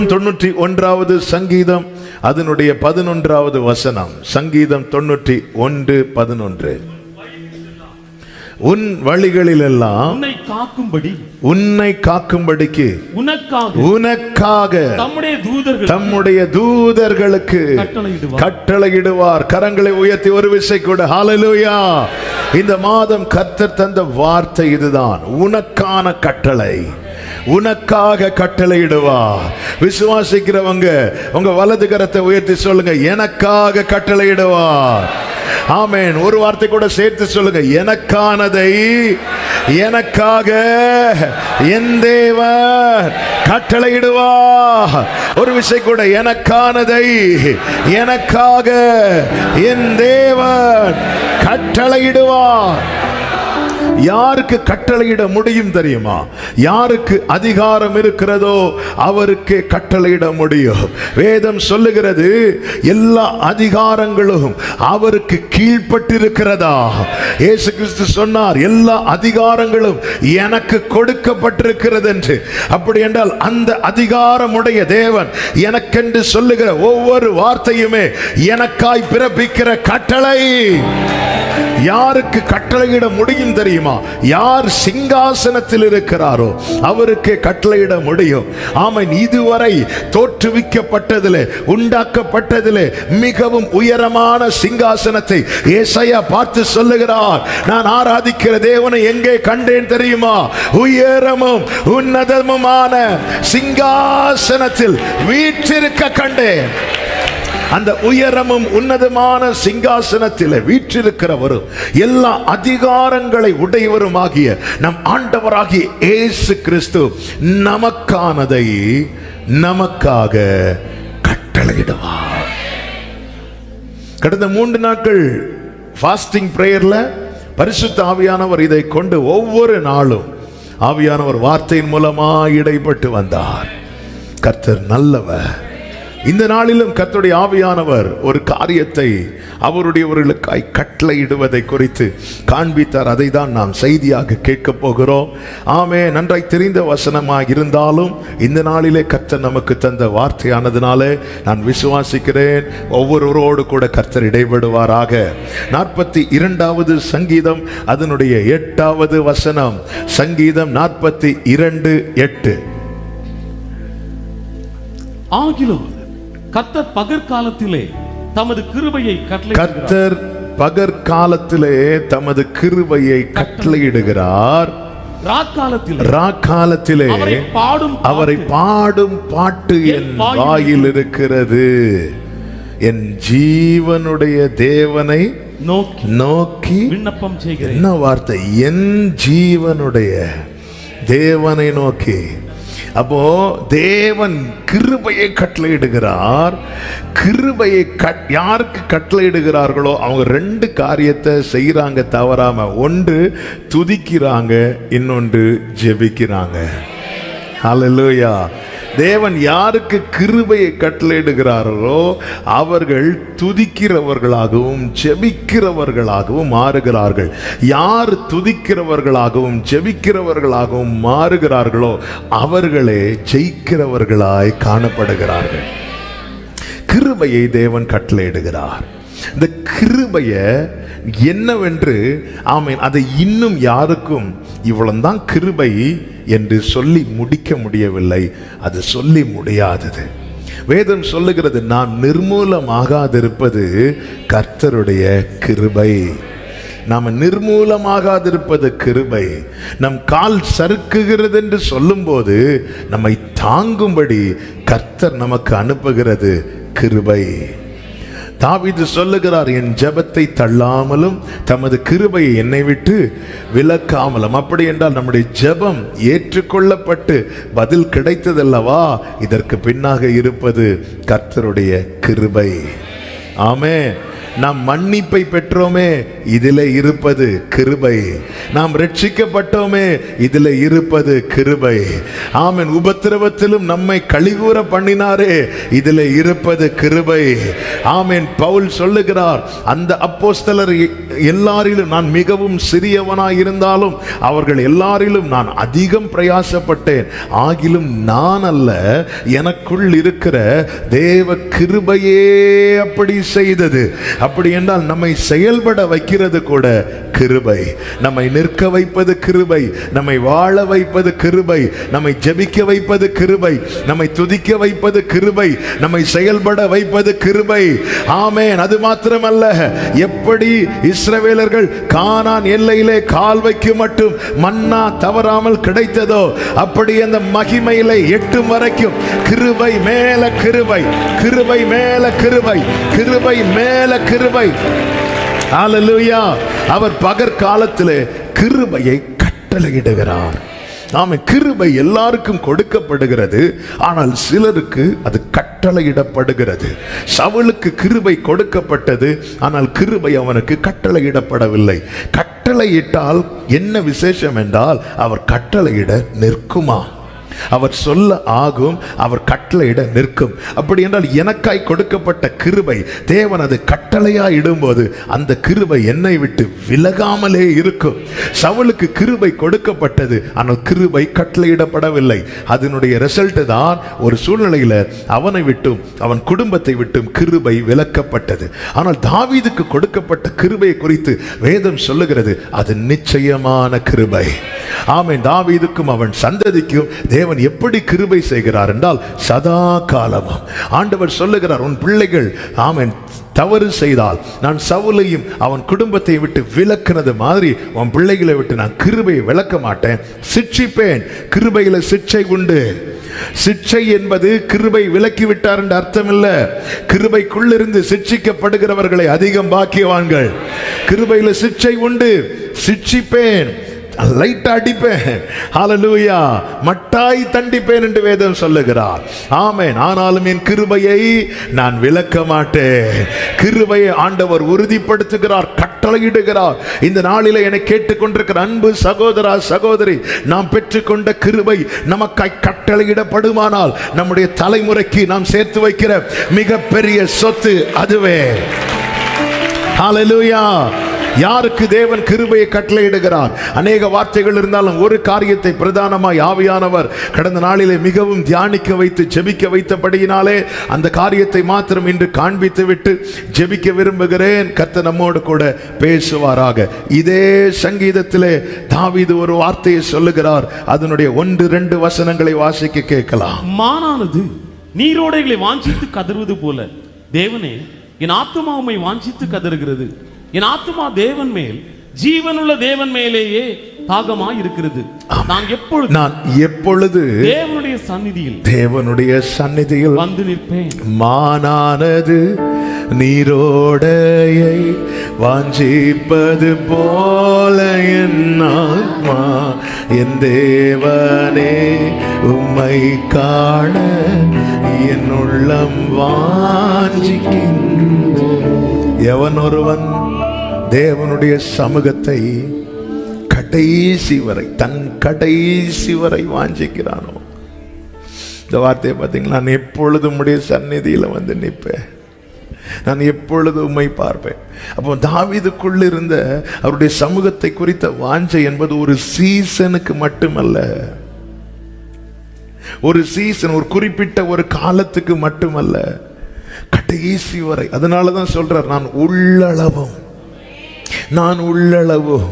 91வது சங்கீதம் அதனுடைய 11வது வசனம். சங்கீதம் 91:11. உன் வழிகளிலெல்லாம் உன்னை காக்கும்படிக்கு உனக்காக தம்முடைய தூதர்களுக்கு கட்டளையிடுவார். கரங்களை உயர்த்தி ஒரு விசை கூட ஹல்லேலூயா. இந்த மாதம் கர்த்தர் தந்த வார்த்தை இதுதான், உனக்கான கட்டளை, உனக்காக கட்டளையிடுவார். விசுவாசிக்கிறவங்க உங்க வலது கரத்தை உயர்த்தி சொல்லுங்க, எனக்காக கட்டளையிடுவார். ஆமென். ஒரு வார்த்தை கூட சேர்த்து சொல்லுங்க, எனக்கானதை எனக்காக என் தேவன் கட்டளையிடுவார். ஒரு விஷயம் கூட, எனக்கானதை எனக்காக என் தேவன் கட்டளையிடுவார். யாருக்கு கட்டளையிட முடியும் தெரியுமா? யாருக்கு அதிகாரம் இருக்கிறதோ அவருக்கு கட்டளையிட முடியும். வேதம் சொல்லுகிறது, எல்லா அதிகாரங்களும் அவருக்கு கீழ்ப்பட்டிருக்கிறதா. இயேசு கிறிஸ்து சொன்னார், எல்லா அதிகாரங்களும் எனக்கு கொடுக்கப்பட்டிருக்கிறது என்று. அப்படி என்றால் அந்த அதிகாரமுடைய தேவன் எனக்கென்று சொல்லுகிற ஒவ்வொரு வார்த்தையுமே எனக்காய் பிறப்பிக்கிற கட்டளை. யாருக்கு கட்டளையிட முடியும் தெரியுமா? யார் சிங்காசனத்தில் இருக்கிறாரோ அவருக்கு கட்டளையிட முடியும். ஆமென். இதுவரை தோற்றுவிக்கப்பட்டதிலே, உண்டாக்கப்பட்டதிலே மிகவும் உயரமான சிங்காசனத்தை ஏசாயா பார்த்து சொல்லுகிறார், நான் ஆராதிக்கிற தேவனை எங்கே கண்டேன் தெரியுமா? உயரமும் உன்னதமுமான சிங்காசனத்தில் வீற்றிருக்க கண்டேன். அந்த உயரமும் உன்னதமான சிங்காசனத்தில் வீற்றிருக்கிறவரும் எல்லா அதிகாரங்களை உடையவருமாகிய நம் ஆண்டவராகிய இயேசு கிறிஸ்து நமக்கானதை நமக்காக கட்டளையிடுவார். கடந்த 3 நாட்கள் ஃபாஸ்டிங் பிரேயர்ல பரிசுத்த ஆவியானவர் இதை கொண்டு ஒவ்வொரு நாளும் ஆவியானவர் வார்த்தையின் மூலமா இடைப்பட்டு வந்தார். கர்த்தர் நல்லவர். இந்த நாளிலும் கர்த்தருடைய ஆவியானவர் ஒரு காரியத்தை அவருடையவர்களுக்காய் கட்டளையிடுவதை குறித்து காண்பித்தார். அதை தான் நாம் செய்தியாக கேட்க போகிறோம். ஆமே. நன்றாய் தெரிந்த வசனமாக இருந்தாலும் இந்த நாளிலே கர்த்தர் நமக்கு தந்த வார்த்தையானதுனாலே நான் விசுவாசிக்கிறேன், ஒவ்வொருவரோடு கூட கர்த்தர் இடைபடுவாராக. 42வது சங்கீதம் அதனுடைய 8வது வசனம். சங்கீதம் 42:8. ஆகிலும் கர்த்தர் பகற்காலத்திலே தமது கிருபையை கர்த்தர் பகற்காலத்திலே தமது கிருபையை கட்டளையிடுகிறார். ராக்காலத்திலே அவரை பாடும் பாட்டு என் வாயில் இருக்கிறது. என் ஜீவனுடைய தேவனை நோக்கி விண்ணப்பம் செய்கிறேன். என்ன வார்த்தை? என் ஜீவனுடைய தேவனை நோக்கி. அப்போ தேவன் கிருபையை கட்டளையிடுகிறார். கிருபையை யாருக்கு கட்டளையிடுகிறார்களோ அவங்க 2 காரியத்தை செய்யறாங்க தவறாம. ஒன்று துதிக்கிறாங்க, இன்னொன்று ஜெபிக்கிறாங்க. ஹல்லேலூயா. தேவன் யாருக்கு கிருபையை கட்டளையிடுகிறார்களோ அவர்கள் துதிக்கிறவர்களாகவும் ஜெபிக்கிறவர்களாகவும் மாறுகிறார்கள். யார் துதிக்கிறவர்களாகவும் ஜெபிக்கிறவர்களாகவும் மாறுகிறார்களோ அவர்களே ஜெயிக்கிறவர்களாய் காணப்படுகிறார்கள். கிருபையை தேவன் கட்டளையிடுகிறார். இந்த கிருபைய என்னவென்று ஆமென் அதை இன்னும் யாருக்கும் இவ்வளவுதான் கிருபை என்று சொல்லி முடிக்க முடியவில்லை. அது சொல்லி முடியாதது. வேதம் சொல்லுகிறது, நாம் நிர்மூலமாகாதிருப்பது கர்த்தருடைய கிருபை. நாம் நிர்மூலமாகாதிருப்பது கிருபை. நம் கால் சறுக்குகிறது என்று சொல்லும் போது நம்மை தாங்கும்படி கர்த்தர் நமக்கு அனுப்புகிறது கிருபை. தாவீது சொல்லுகிறார், என் ஜெபத்தை தள்ளாமலும் தமது கிருபையை என்னை விட்டு விலக்காமலும். அப்படி என்றால் நம்முடைய ஜெபம் ஏற்றுக்கொள்ளப்பட்டு பதில் கிடைத்ததல்லவா? இதற்கு பின்னாக இருப்பது கர்த்தருடைய கிருபை. ஆமென். நாம் மன்னிப்பை பெற்றோமே, இதிலே இருப்பது கிருபை. நாம் ரட்சிக்கப்பட்டோமே, இதிலே இருப்பது கிருபை. ஆமென். உபத்திரவத்திலும் நம்மை கழிவுற பண்ணினாரே, இதிலே இருப்பது கிருபை. ஆமென். பவுல் சொல்லுகிறார், அந்த அப்போஸ்தலர் எல்லாரிலும் நான் மிகவும் சிறியவனாய் இருந்தாலும் அவர்கள் எல்லாரிலும் நான் அதிகம் பிரயாசப்பட்டேன். ஆகிலும் நான் அல்ல, எனக்குள் இருக்கிற தேவ கிருபையே அப்படி செய்தது. அப்படி என்றால் நம்மை செயல்பட வைக்கிறது கூட கிருபை, நம்மை நிற்க வைப்பது கிருபை, நம்மை வாழ வைப்பது கிருபை, நம்மை ஜெபிக்க வைப்பது கிருபை, நம்மை துதிக்க வைப்பது கிருபை, நம்மை செயல்பட வைப்பது கிருபை. ஆமென். அது மாத்திரமல்ல, எப்படி இஸ்ரவேலர்கள் கானான் எல்லையிலே கால் வைக்கும் மட்டும் மன்னா தவறாமல் கிடைத்ததோ, அப்படி அந்த மகிமையிலே எட்டும் வரைக்கும் கிருபை மேல கிருபை, கிருபை மேல கிருபை, கிருபை மேல கிருபை. ஹல்லேலூயா. அவர் பகற்காலத்திலே கிருபையை கட்டளையிடுகிறார். நாம கிருபை எல்லாருக்கும் கொடுக்கப்படுகிறது, ஆனால் சிலருக்கு அது கட்டளையிடப்படுகிறது. சவுலுக்கு கிருபை கொடுக்கப்பட்டது, ஆனால் கிருபை அவனுக்கு கட்டளையிடப்படவில்லை. கட்டளையிட்டால் என்ன விசேஷம் என்றால், அவர் கட்டளையிட நிற்குமா? அவர் சொல்ல ஆகும், அவர் கட்டளையிட நிற்கும். அப்படி என்றால் எனக்காய் கொடுக்கப்பட்ட கிருபை தேவன் அது கட்டளையா இடும்போது அந்த கிருபை என்னை விட்டு விலகாமலே இருக்கும். சவுலுக்கு கிருபை கொடுக்கப்பட்டது, ஆனால் கிருபை கட்டளையிடப்படவில்லை. அதனுடைய ரிசல்ட் தான் ஒரு சூழ்நிலையில அவனை விட்டும் அவன் குடும்பத்தை விட்டும் கிருபை விலக்கப்பட்டது. ஆனால் தாவீதுக்கு கொடுக்கப்பட்ட கிருபையை குறித்து வேதம் சொல்லுகிறது, அது நிச்சயமான கிருபை. ஆமென். தாவீதுக்கும் அவன் சந்ததிக்கும் தேவன் எப்படி கிருபை செய்கிறார் என்றால், சதா காலமும் ஆண்டவர் சொல்லுகிறார், உன் பிள்ளைகள் ஆமென் தவறு செய்தால் நான் சவுலையும் அவன் குடும்பத்தை விட்டு விலக்கினது மாதிரி உன் பிள்ளைகளை விட்டு நான் கிருபையை விலக்க மாட்டேன், சிட்சிப்பேன். கிருபையில சிட்சை உண்டு. சிட்சை என்பது கிருபை விலக்கி விட்டார் என்ற அர்த்தம் இல்ல. கிருபைக்குள்ளிருந்து சிட்சிக்கப்படுகிறவர்களை அதிகம் பாக்கியவான்கள். கிருபையில சிட்சை உண்டு. சிட்சிப்பேன், லைட்டா அடிப்பேன், ஹல்லேலூயா, மட்டாய் தண்டிப்பேன் என்று வேதம் சொல்லுகிறார். ஆமென். ஆனாலும் என் கிருபையை நான் விலக்க மாட்டேன். கிருபையை ஆண்டவர் உறுதிப்படுத்துகிறார், கட்டளையிடுகிறார். இந்த நாளிலே என்னை கேட்டுக்கொண்டிருக்கிற அன்பு சகோதரா சகோதரி, நாம் பெற்றுக்கொண்ட கிருபை நமக்காய் கட்டளையிடப்படுமானால் நம்முடைய தலைமுறைக்கு நாம் சேர்த்து வைக்கிற மிகப்பெரிய சொத்து அதுவே. ஹல்லேலூயா. யாருக்கு தேவன் கிருபையை கட்டளையிடுகிறார்? அநேக வார்த்தைகள் இருந்தாலும் ஒரு காரியத்தை பிரதானமாய் ஆவியானவர் கடந்த நாளிலே மிகவும் தியானிக்க வைத்து ஜெபிக்க வைத்தபடியினாலே அந்த காரியத்தை மாத்திரம் இன்று காண்பித்து விட்டு ஜெபிக்க விரும்புகிறேன். கர்த்தர் நம்மோடு கூட பேசுவாராக. இதே சங்கீதத்திலே தாவீது ஒரு வார்த்தையை சொல்லுகிறார். அதனுடைய 1-2 வசனங்களை வாசிக்க கேட்கலாம். மானானது நீரோடைகளை வாஞ்சித்து கதறுவது போல தேவனே என் ஆத்துமா உம்மை வாஞ்சித்து கதறுகிறது. என் ஆத்துமா தேவன் மேல், ஜீவனுள்ள தேவன் மேலேயே தாகமாய் இருக்கிறது. நான் எப்பொழுது தேவனுடைய சந்நிதியில் வந்து நிற்பேன். மானானது நீரோடையை வாஞ்சிப்பது போல என் ஆத்மா என் தேவனே உம்மை காண என் உள்ளம் வாஞ்சிக்கின்றது. எவன் ஒருவன் தேவனுடைய சமூகத்தை கடைசி வரை, தன் கடைசி வரை வாஞ்சிக்கிறானோ, இந்த வார்த்தையை பார்த்தீங்களா, நான் எப்பொழுதும் உம்முடைய சந்நிதியில வந்து நிற்பேன், நான் எப்பொழுதும் உம்மை பார்ப்பேன். அப்போ தாவீதுக்குள்ள இருந்த அவருடைய சமூகத்தை குறித்த வாஞ்சை என்பது ஒரு சீசனுக்கு மட்டுமல்ல, ஒரு சீசன், ஒரு குறிப்பிட்ட ஒரு காலத்துக்கு மட்டுமல்ல, கடைசி வரை. அதனாலதான் சொல்றார், நான் உள்ளளவும்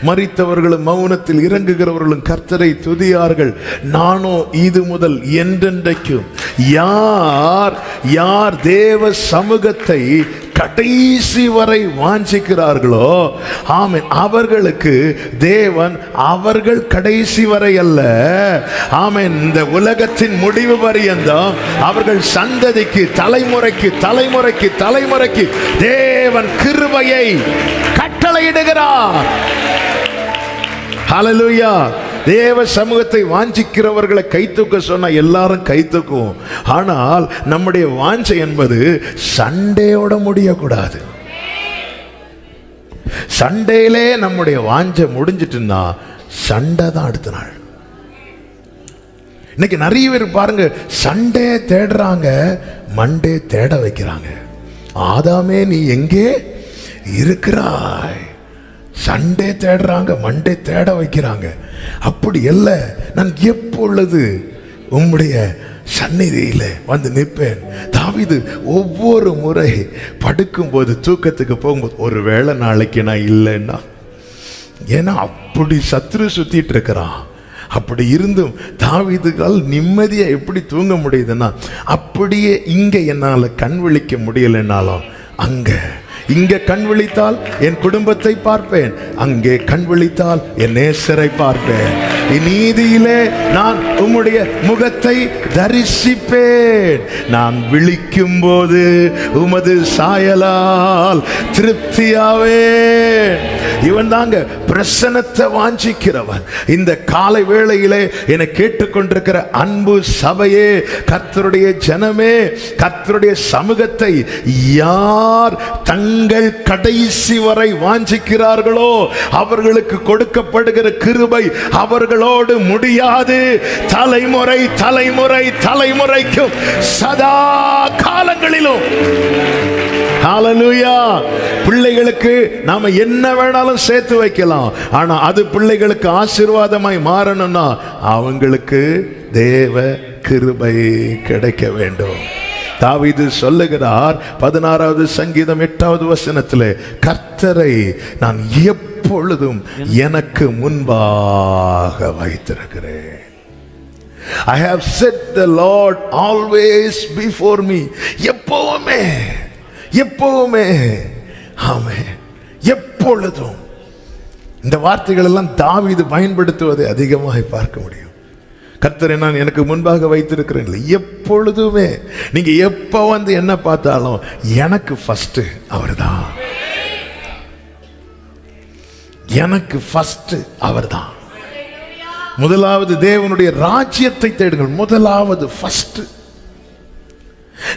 மரித்தவர்களும் மௌனத்தில் இறங்குகிறவர்களும் கர்த்தரை துதியார்கள், நானோ இது முதல் என்றென்றைக்கும். யார் தேவ சமூகத்தை கடைசி வரை வாஞ்சிக்கிறார்களோ, ஆமென், அவர்களுக்கு தேவன், அவர்கள் கடைசி வரை அல்ல, ஆமென், இந்த உலகத்தின் முடிவு பரியந்தம் அவர்கள் சந்ததிக்கு, தலைமுறைக்கு தலைமுறைக்கு தலைமுறைக்கு தேவன் கிருபையை கட்டளையிடுகிறார். ஹல்லேலூயா. தேவ சமூகத்தை வாஞ்சிக்கிறவர்களை கை தூக்க சொன்னா எல்லாரும் கை தூக்குவோம். ஆனால் நம்முடைய வாஞ்சை என்பது சண்டையோட முடியக்கூடாது. சண்டையிலே நம்முடைய வாஞ்சை முடிஞ்சிட்டுன்னா சண்டை தான் அடுத்த நாள். இன்னைக்கு நிறைய பேர் பாருங்க, சண்டே தேடுறாங்க, மண்டே தேட வைக்கிறாங்க. ஆதாமே நீ எங்கே இருக்கிறாய். சண்டே தேடுறாங்க, மண்டே தேட வைக்கிறாங்க. அப்படி அல்ல, நான் எப்பொழுது உம்முடைய சந்நிதியில வந்து நிற்பேன். தாவீது ஒவ்வொரு முறை படுக்கும்போது, தூக்கத்துக்கு போகும்போது, ஒருவேளை நாளைக்கு நான் இல்லைன்னா, ஏன்னா அப்படி சத்ரு சுத்திட்டு இருக்கிறான். அப்படி இருந்தும் தாவீதுகால் நிம்மதியா எப்படி தூங்க முடியுதுன்னா, அப்படியே இங்க என்னால கண் விழிக்க முடியலைன்னாலும் இங்க கண் விழித்தால் என் குடும்பத்தை பார்ப்பேன், அங்கே கண் விழித்தால் என் நேசரை பார்ப்பேன். நீதியிலே நான் உம்முடைய முகத்தை தரிசிப்பேன். நான் விழிக்கும் போது உமது சாயலால் திருப்தியாவேன். இவன் தாங்க பிரசன்னத்தை வாஞ்சிக்கிறவன். இந்த காலை வேளையிலே என்னை கேட்டுக்கொண்டிருக்கிற அன்பு சபையே, கர்த்தருடைய ஜனமே, கர்த்தருடைய சமூகத்தை யார் தங்கள் கடைசி வரை வாஞ்சிக்கிறார்களோ அவர்களுக்கு கொடுக்கப்படுகிற கிருபை அவர்களோடு முடியாது. தலைமுறை தலைமுறை தலைமுறைக்கும் சதா காலங்களிலும். ஹல்லேலூயா. பிள்ளைகளுக்கு நாம என்ன வேணாலும் சேர்த்து வைக்கலாம், ஆனா அது பிள்ளைகளுக்கு ஆசீர்வாதமாய் மாறணும்னா அவங்களுக்கு தேவ கிருபை கிடைக்க வேண்டும். தாவீது சொல்லுகிறார் 16வது சங்கீதம் 8வது வசனத்திலே, கர்த்தரை நான் எப்பொழுதும் எனக்கு முன்பாக வைத்திருக்கிறேன். I have set the Lord always before me. எப்பவுமே எப்பவுமே, ஆமென், எப்பொழுதும். இந்த வார்த்தைகள் எல்லாம் தாவீது பயன்படுத்துவதை அதிகமாக பார்க்க முடியும். கர்த்தரை நான் எனக்கு முன்பாக வைத்திருக்கிறேன், எப்பொழுதுமே. நீங்க எப்ப வந்து என்ன பார்த்தாலும் எனக்கு ஃபர்ஸ்ட் அவர்தான், எனக்கு ஃபர்ஸ்ட் அவர்தான். முதலாவது தேவனுடைய ராஜ்யத்தை தேடுங்கள். முதலாவது ஃபர்ஸ்ட்.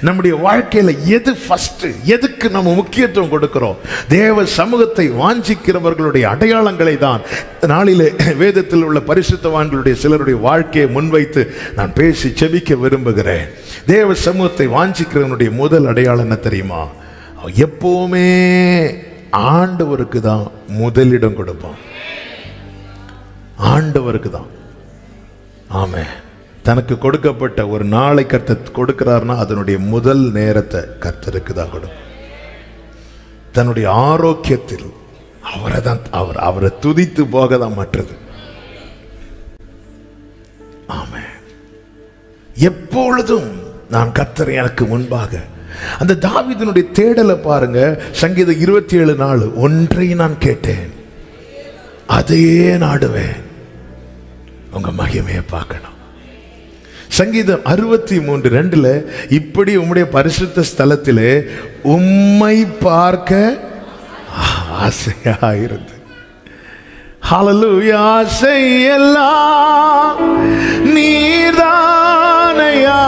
நம்முடைய வாழ்க்கையில எது ஃபர்ஸ்ட், எதுக்கு நம்ம முக்கியத்துவம் கொடுக்கிறோம்? தேவ சமூகத்தை வாஞ்சிக்கிறவர்களுடைய அடையாளங்களை தான் நாளிலே வேதத்தில் உள்ள பரிசுத்தவான்களுடைய சிலருடைய வாழ்க்கையை முன்வைத்து நான் பேசி செபிக்க விரும்புகிறேன். தேவ சமூகத்தை வாஞ்சிக்கிறவனுடைய முதல் அடையாளம் என்ன தெரியுமா? எப்பவுமே ஆண்டவருக்கு தான் முதலிடம் கொடுப்பான். ஆண்டவருக்கு தான். ஆமென். தனக்கு கொடுக்கப்பட்ட ஒரு நாளை கர்த்தர் கொடுக்கிறார்னா அதனுடைய முதல் நேரத்தை கர்த்தருக்கு தான் கொடுக்கும். தன்னுடைய ஆரோக்கியத்தில் அவரை தான், அவரை துதித்து போக தான் மற்றது. ஆமென். எப்பொழுதும் நான் கர்த்தரை எனக்கு முன்பாக. அந்த தாவீதினுடைய தேடலை பாருங்க. சங்கீதம் 27:4, ஒன்றை நான் கேட்டேன், அதையே நாடுவேன், உங்க மகிமையை பார்க்கணும். சங்கீதம் 63:2, இப்படி உம்முடைய பரிசுத்த ஸ்தலத்திலே உம்மை பார்க்க ஆசையா இருந்து. ஹல்லேலூயா. ஆசையெல்லாம் நீர்தானையா,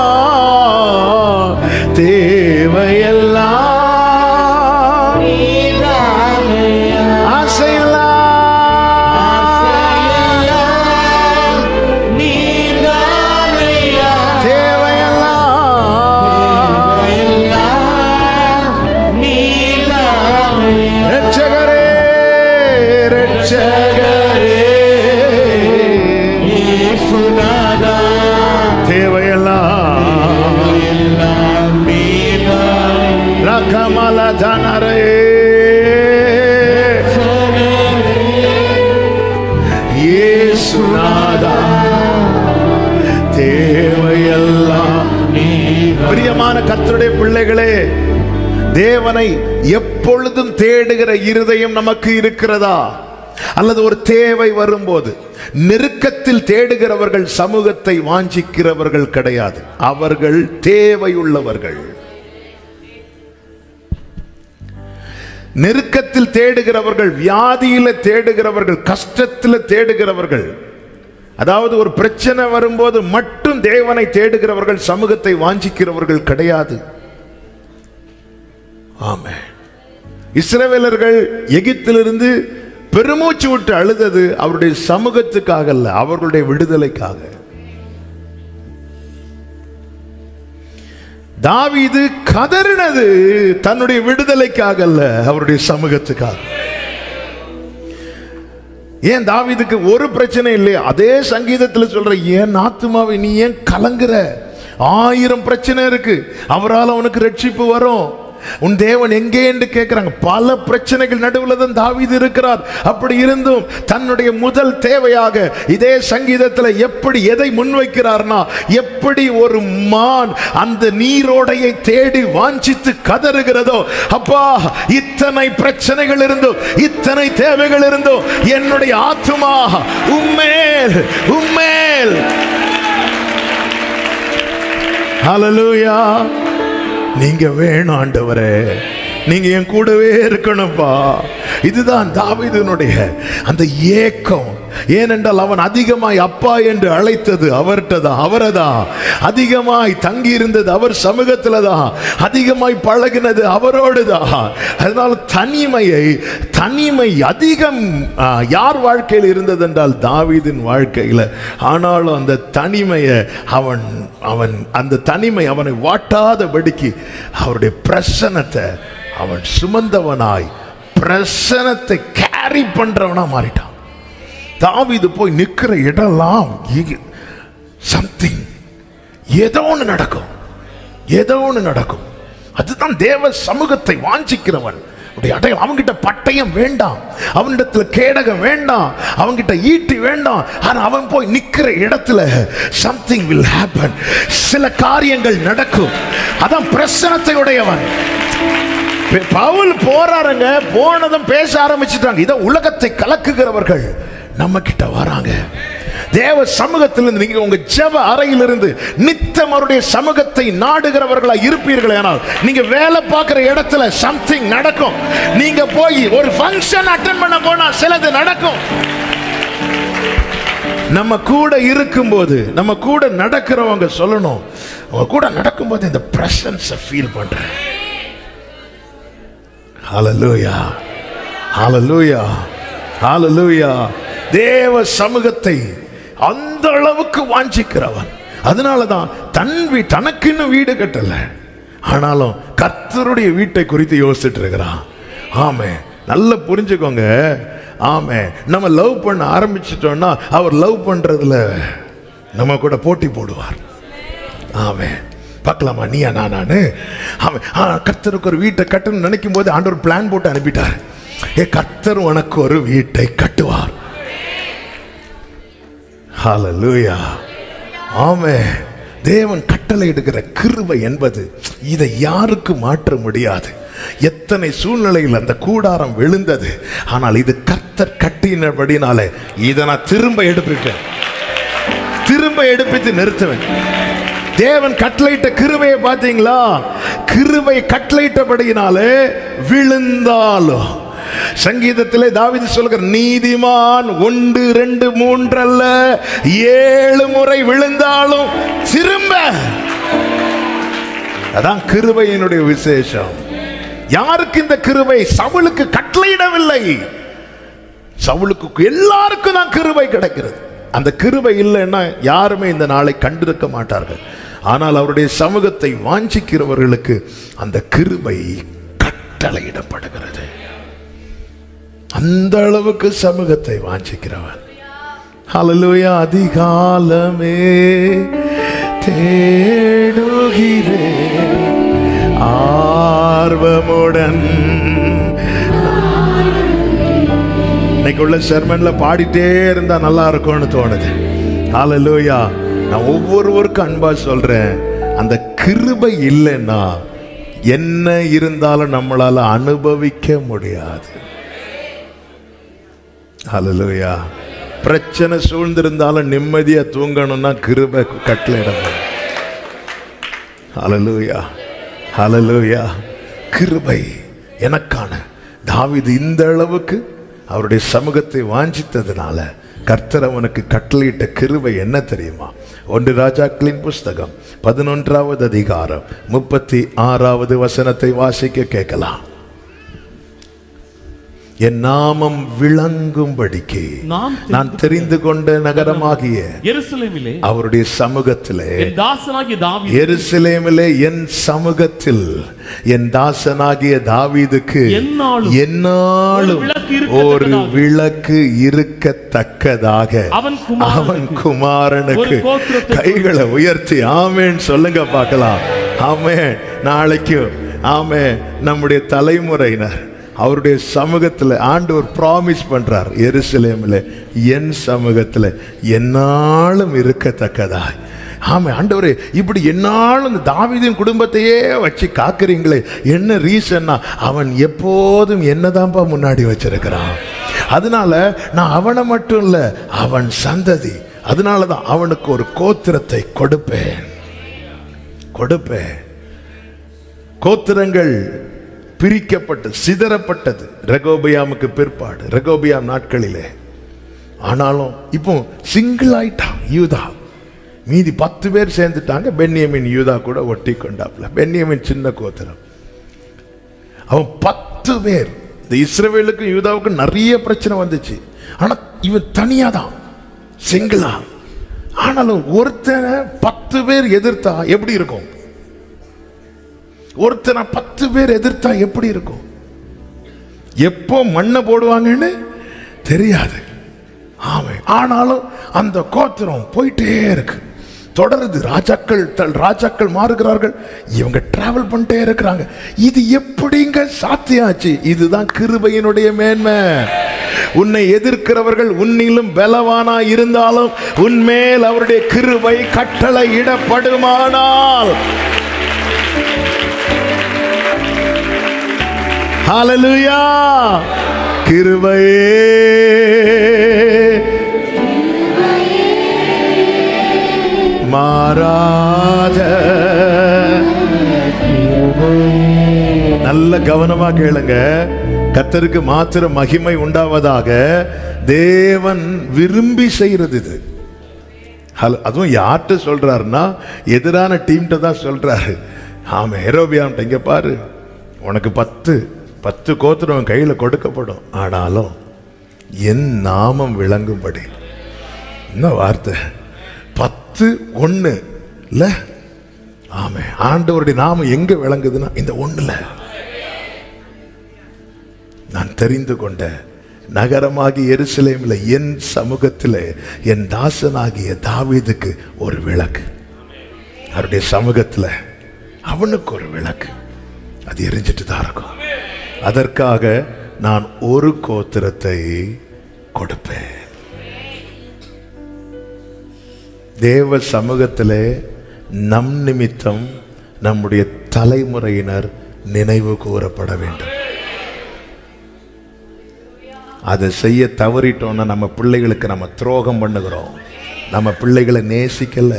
தேவையெல்லாம் பிரியமான கர்த்தருடைய பிள்ளைகளே, தேவனை எப்பொழுதும் தேடுகிற இருதயம் நமக்கு இருக்கிறதா? அல்லது ஒரு தேவை வரும்போது நெருக்கத்தில் தேடுகிறவர்கள் சமூகத்தை வாஞ்சிக்கிறவர்கள் கிடையாது, அவர்கள் தேவையுள்ளவர்கள். நெருக்கத்தில் தேடுகிறவர்கள், வியாதியில தேடுகிறவர்கள், கஷ்டத்தில் தேடுகிறவர்கள், அதாவது ஒரு பிரச்சனை வரும்போது மட்டும் தேவனை தேடுகிறவர்கள் சமூகத்தை வாஞ்சிக்கிறவர்கள் கிடையாது. ஆமென். இஸ்ரவேலர்கள் எகிப்திலிருந்து பெருமூச்சு விட்டு அழுதது அவருடைய சமூகத்துக்காக அல்ல, அவர்களுடைய விடுதலைக்காக. தாவீது கதறினது தன்னுடைய விடுதலைக்காக அல்ல, அவருடைய சமூகத்துக்காக. ஏன் தாவீதுக்கு ஒரு பிரச்சனை இல்லை? அதே சங்கீதத்தில் சொல்ற, ஏன் ஆத்துமாவை நீ ஏன் கலங்குற? 1000 பிரச்சனை இருக்கு, அவரால் அவனுக்கு ரட்சிப்பு வரும். உன் தேவன் எங்கே என்று கேட்கிறாங்க. பல பிரச்சனைகள் நடுவில் தான் தாவீது இருக்கிறார். அப்படி இருந்தும் தன்னுடைய முதல் தேவையாக இதே சங்கீதத்தில் எப்படி எதை முன்வைக்கிறார்னா, எப்படி ஒரு மான் அந்த நீரோடையை தேடி வாஞ்சித்து கதறுகிறதோ, அப்பா இத்தனை பிரச்சனைகள் இருந்தோம், இத்தனை தேவைகள் இருந்தோம், என்னுடைய ஆத்துமா உம்மேல் உம்மேல். ஹல்லேலூயா. நீங்க வேணும் ஆண்டவரே, நீங்க என் கூடவே இருக்கணும்பா. இதுதான் தாவீதுனுடைய அந்த ஏக்கம். ஏனென்றால் அவன் அதிகமாய் அப்பா என்று அழைத்தது அவரைதான், அதிகமாய் தங்கி இருந்தது அவர் சமூகத்துல தான், அதிகமாய் பழகினது அவரோடு தான். அதனால தனிமை அதிகம் யார் வாழ்க்கையில் இருந்தது என்றால் தாவீதின் வாழ்க்கையில். ஆனாலும் அந்த தனிமையை அவன் அந்த தனிமை அவனை வாட்டாதபடிக்கு அவருடைய பிரசன்னத்தை அவன் சுமந்தவனாய், பிரசன்னத்தை கேரி பண்றவனா மாறிட்டான். தாவீது போய் நிற்கிற இடம்லாம் சம்திங், ஏதோ ஒன்று நடக்கும். அதுதான் தேவ சமூகத்தை வாஞ்சிக்கிறவன் அடையாளம். அவன்கிட்ட பட்டயம் வேண்டாம், அவனிடத்துல கேடகம் வேண்டாம், அவன்கிட்ட ஈட்டி வேண்டாம். ஆனா அவன் போய் நிற்கிற இடத்துல something will happen, சில காரியங்கள் நடக்கும். அதான் பிரசன்னத்தை உடையவன். பவுல் போறாருங்க, போனதும் பேச ஆரம்பிச்சுட்டாங்க. இத உலகத்தை கலக்குகிறவர்கள் நம்ம கிட்ட வராங்க. தேவ சமூகத்திலிருந்து நீங்க உங்க ஜெப அறையிலிருந்து நித்தம் அவருடைய சமூகத்தை நாடுகிறவர்களா இருப்பீர்களே, ஆனால் நீங்க வேலை பார்க்கிற இடத்துல சம்திங் நடக்கும். நீங்க போய் ஒரு ஃபங்க்ஷன் அட்டெண்ட் பண்ண போனா சிலது நடக்கும். நம்ம கூட இருக்கும்போது, நம்ம கூட நடக்கிறவங்க சொல்லணும், அவங்க கூட நடக்கும்போது இந்த பிரசன்ஸை ஃபீல் பண்றேன். ஹல்லேலூயா, ஹல்லேலூயா, ஹல்லேலூயா. தேவ சமூகத்தை அந்த அளவுக்கு வாஞ்சிக்கிறவன். அதனாலதான் தனக்குன்னு வீடு கட்டல, ஆனாலும் கர்த்தருடைய வீட்டை குறித்து யோசிச்சுட்டு இருக்கிறான். ஆமே, நல்லா புரிஞ்சுக்கோங்க. ஆமே, நம்ம லவ் பண்ண ஆரம்பிச்சிட்டோம்னா அவர் லவ் பண்றதுல நம்ம கூட போட்டி போடுவார். ஆமே, பார்க்கலாமா நீயா நானு? கர்த்தருக்கு ஒரு வீட்டை கட்டணும்னு நினைக்கும் போது ஆண்டவர் பிளான் போட்டு அனுப்பிட்டார். கர்த்தர் உனக்கு ஒரு வீட்டை கட்டுவார். ஹல்லேலூயா, ஆமென். தேவன் கட்டளையிடுகிற கிருபை என்பது இதை யாருக்கு மாற்ற முடியாது. எத்தனை சூழ்நிலையில் அந்த கூடாரம் விழுந்தது, ஆனால் இது கர்த்தர் கட்டினபடினாலே இதை நான் திரும்ப எடுப்பித்து நிறுத்துவேன். தேவன் கட்டளையிட்ட கிருபையை பார்த்தீங்களா? கிருபை கட்டளையிட்டபடியினாலே விழுந்தாலும், சங்கீதத்திலே தாவீது சொல்கிற, நீதிமான் 1 2 3 அல்ல 7 முறை விழுந்தாலும் திரும்ப. அதான் கிருபையினுடைய விசேஷம். யாருக்கு இந்த கிருபை? சவுலுக்கு கட்டளையிடவில்லை. சவுலுக்கு எல்லாருக்கும் தான் கிருபை கிடைக்கிறது. அந்த கிருபை இல்லைன்னா யாருமே இந்த நாளை கண்டிருக்க மாட்டார்கள். ஆனால் அவருடைய சமூகத்தை வாஞ்சிக்கிறவர்களுக்கு அந்த கிருபை கட்டளையிடப்படுகிறது. அந்த அளவுக்கு சமூகத்தை வாஞ்சிக்கிறவன். ஹல்லேலூயா. அதிகாலமே தேடுகிறேன் ஆர்வமுடன். இன்னைக்கு உள்ள செர்மன்ல பாடிட்டே இருந்தா நல்லா இருக்கும்னு தோணுது. ஹல்லேலூயா. நான் ஒவ்வொருவருக்கும் அன்பா சொல்றேன், அந்த கிருபை இல்லைன்னா என்ன இருந்தாலும் நம்மளால அனுபவிக்க முடியாது. ஹல்லேலூயா. பிரச்சனை சூழ்ந்திருந்தாலும் நிம்மதியா தூங்கணும்னா கிருபை கட்டளையிடணும். ஹல்லேலூயா, ஹல்லேலூயா. கிருபை எனக்கான. தாவீது இந்த அளவுக்கு அவருடைய சமூகத்தை வாஞ்சித்ததுனால கர்த்தர் அவனுக்கு கட்டளையிட்ட கிருபை என்ன தெரியுமா? 1 ராஜாக்களின் புஸ்தகம் 11வது அதிகாரம் 36வது வசனத்தை வாசிக்க கேட்கலாம். என் நாமம் விளங்கும்படிக்கு நான் தெரிந்து கொண்ட நகரமாகிய எருசலேமிலே அவருடைய சமூகத்திலே என் தாசனாகிய தாவீது எருசலேமிலே என் சமூகத்தில் என் தாசனாகிய தாவீதுக்கு எந்நாளும் ஒரு விளக்கு இருக்கத்தக்கதாக அவன் குமாரனுக்கு கைகளை உயர்த்தி ஆமேன் சொல்லுங்க பார்க்கலாம். ஆமேன். நாளைக்கும் ஆமேன். நம்முடைய தலைமுறையினர் அவருடைய சமூகத்தில் ஆண்டவர் ப்ராமிஸ் பண்றார், எருசலேமில் என் சமூகத்தில் எந்நாளும் இருக்கத்தக்கதாய். ஆமா ஆண்டவரே, இப்படி என்னாலும் தாவீதின் குடும்பத்தையே வச்சு காக்குறீங்களே, என்ன ரீசன்னா அவன் எப்போதும் என்னதான்ப்பா முன்னாடி வச்சிருக்கிறான். அதனால நான் அவனை மட்டும் இல்ல, அவன் சந்ததி, அதனாலதான் அவனுக்கு ஒரு கோத்திரத்தை கொடுப்பேன். கோத்திரங்கள் பிரிக்கப்பட்டு சிதறப்பட்டது ரெகோபியாமுக்கு பிற்பாடு, ரெகோபியாம் நாட்களிலே. ஆனாலும் இப்போ சிங்கிள் ஆயிட்டான் யூதா. மீதி 10 பேர் சேர்ந்துட்டாங்க. பென்யமின் யூதா கூட ஒட்டி கொண்டாப்ல. பென்யமின் சின்ன கோத்திரம், அவன் 10 பேர். இந்த இஸ்ரவேலுக்கும் யூதாவுக்கும் நிறைய பிரச்சனை வந்துச்சு. ஆனா இவன் தனியா தான், சிங்கிளா. ஆனாலும் ஒருத்தனை 10 பேர் எதிர்த்தா எப்படி இருக்கும்? ஒருத்தனை 10 பேர் எதிர்த்தா எப்படி இருக்கும்? எப்போ மண்ணை போடுவாங்கன்னு தெரியாது. ஆமே. ஆனாலும் அந்த கோத்திரம் போயிட்டே இருக்கு, தொடருது. ராஜாக்கள் மாறுகிறார்கள், இவங்க டிராவல் பண்ணிட்டே இருக்கிறாங்க. இது எப்படிங்க சாத்தியாச்சு? இதுதான் கிருபையினுடைய மேன்மை. உன்னை எதிர்க்கிறவர்கள் உன்னிலும் பலவானா இருந்தாலும் உன்மேல் அவருடைய கிருபை கட்டளை இடப்படுமானால், ஹல்லேலூயா, கிருபையே மாறாத. நல்ல கவனமா கேளுங்க. கர்த்தருக்கு மாத்திரம் மகிமை உண்டாவதாக. தேவன் விரும்பி செய்யறது இது. அதுவும் யார்கிட்ட சொல்றாருன்னா எதிரான டீம்கிட்ட தான் சொல்றாரு. ஆமா, யெரொபெயாம்கிட்ட, இங்க பாரு, உனக்கு 10 கோத்திரம் கையில கொடுக்கப்படும், ஆனாலும் என் நாமம் விளங்கும்படி. என்ன வார்த்தை! 10-1 இல்ல? ஆமே. ஆண்டவருடைய நாமம் எங்க விளங்குதுன்னா இந்த ஒண்ணுல. நான் தெரிந்து கொண்ட நகரமாகிய எருசலேமில் என் சமூகத்தில் என் தாசனாகிய தாவீதுக்கு ஒரு விளக்கு, அவருடைய சமூகத்தில் அவனுக்கு ஒரு விளக்கு, அது எரிஞ்சிட்டு தான் இருக்கும். அதற்காக நான் ஒரு கோத்திரத்தை கொடுப்பேன். தேவ சமூகத்திலே நம் நிமித்தம் நம்முடைய தலைமுறையினர் நினைவு கூறப்பட வேண்டும். அதை செய்ய தவறிட்டோம்னா நம்ம பிள்ளைகளுக்கு நம்ம துரோகம் பண்ணுகிறோம், நம்ம பிள்ளைகளை நேசிக்கல.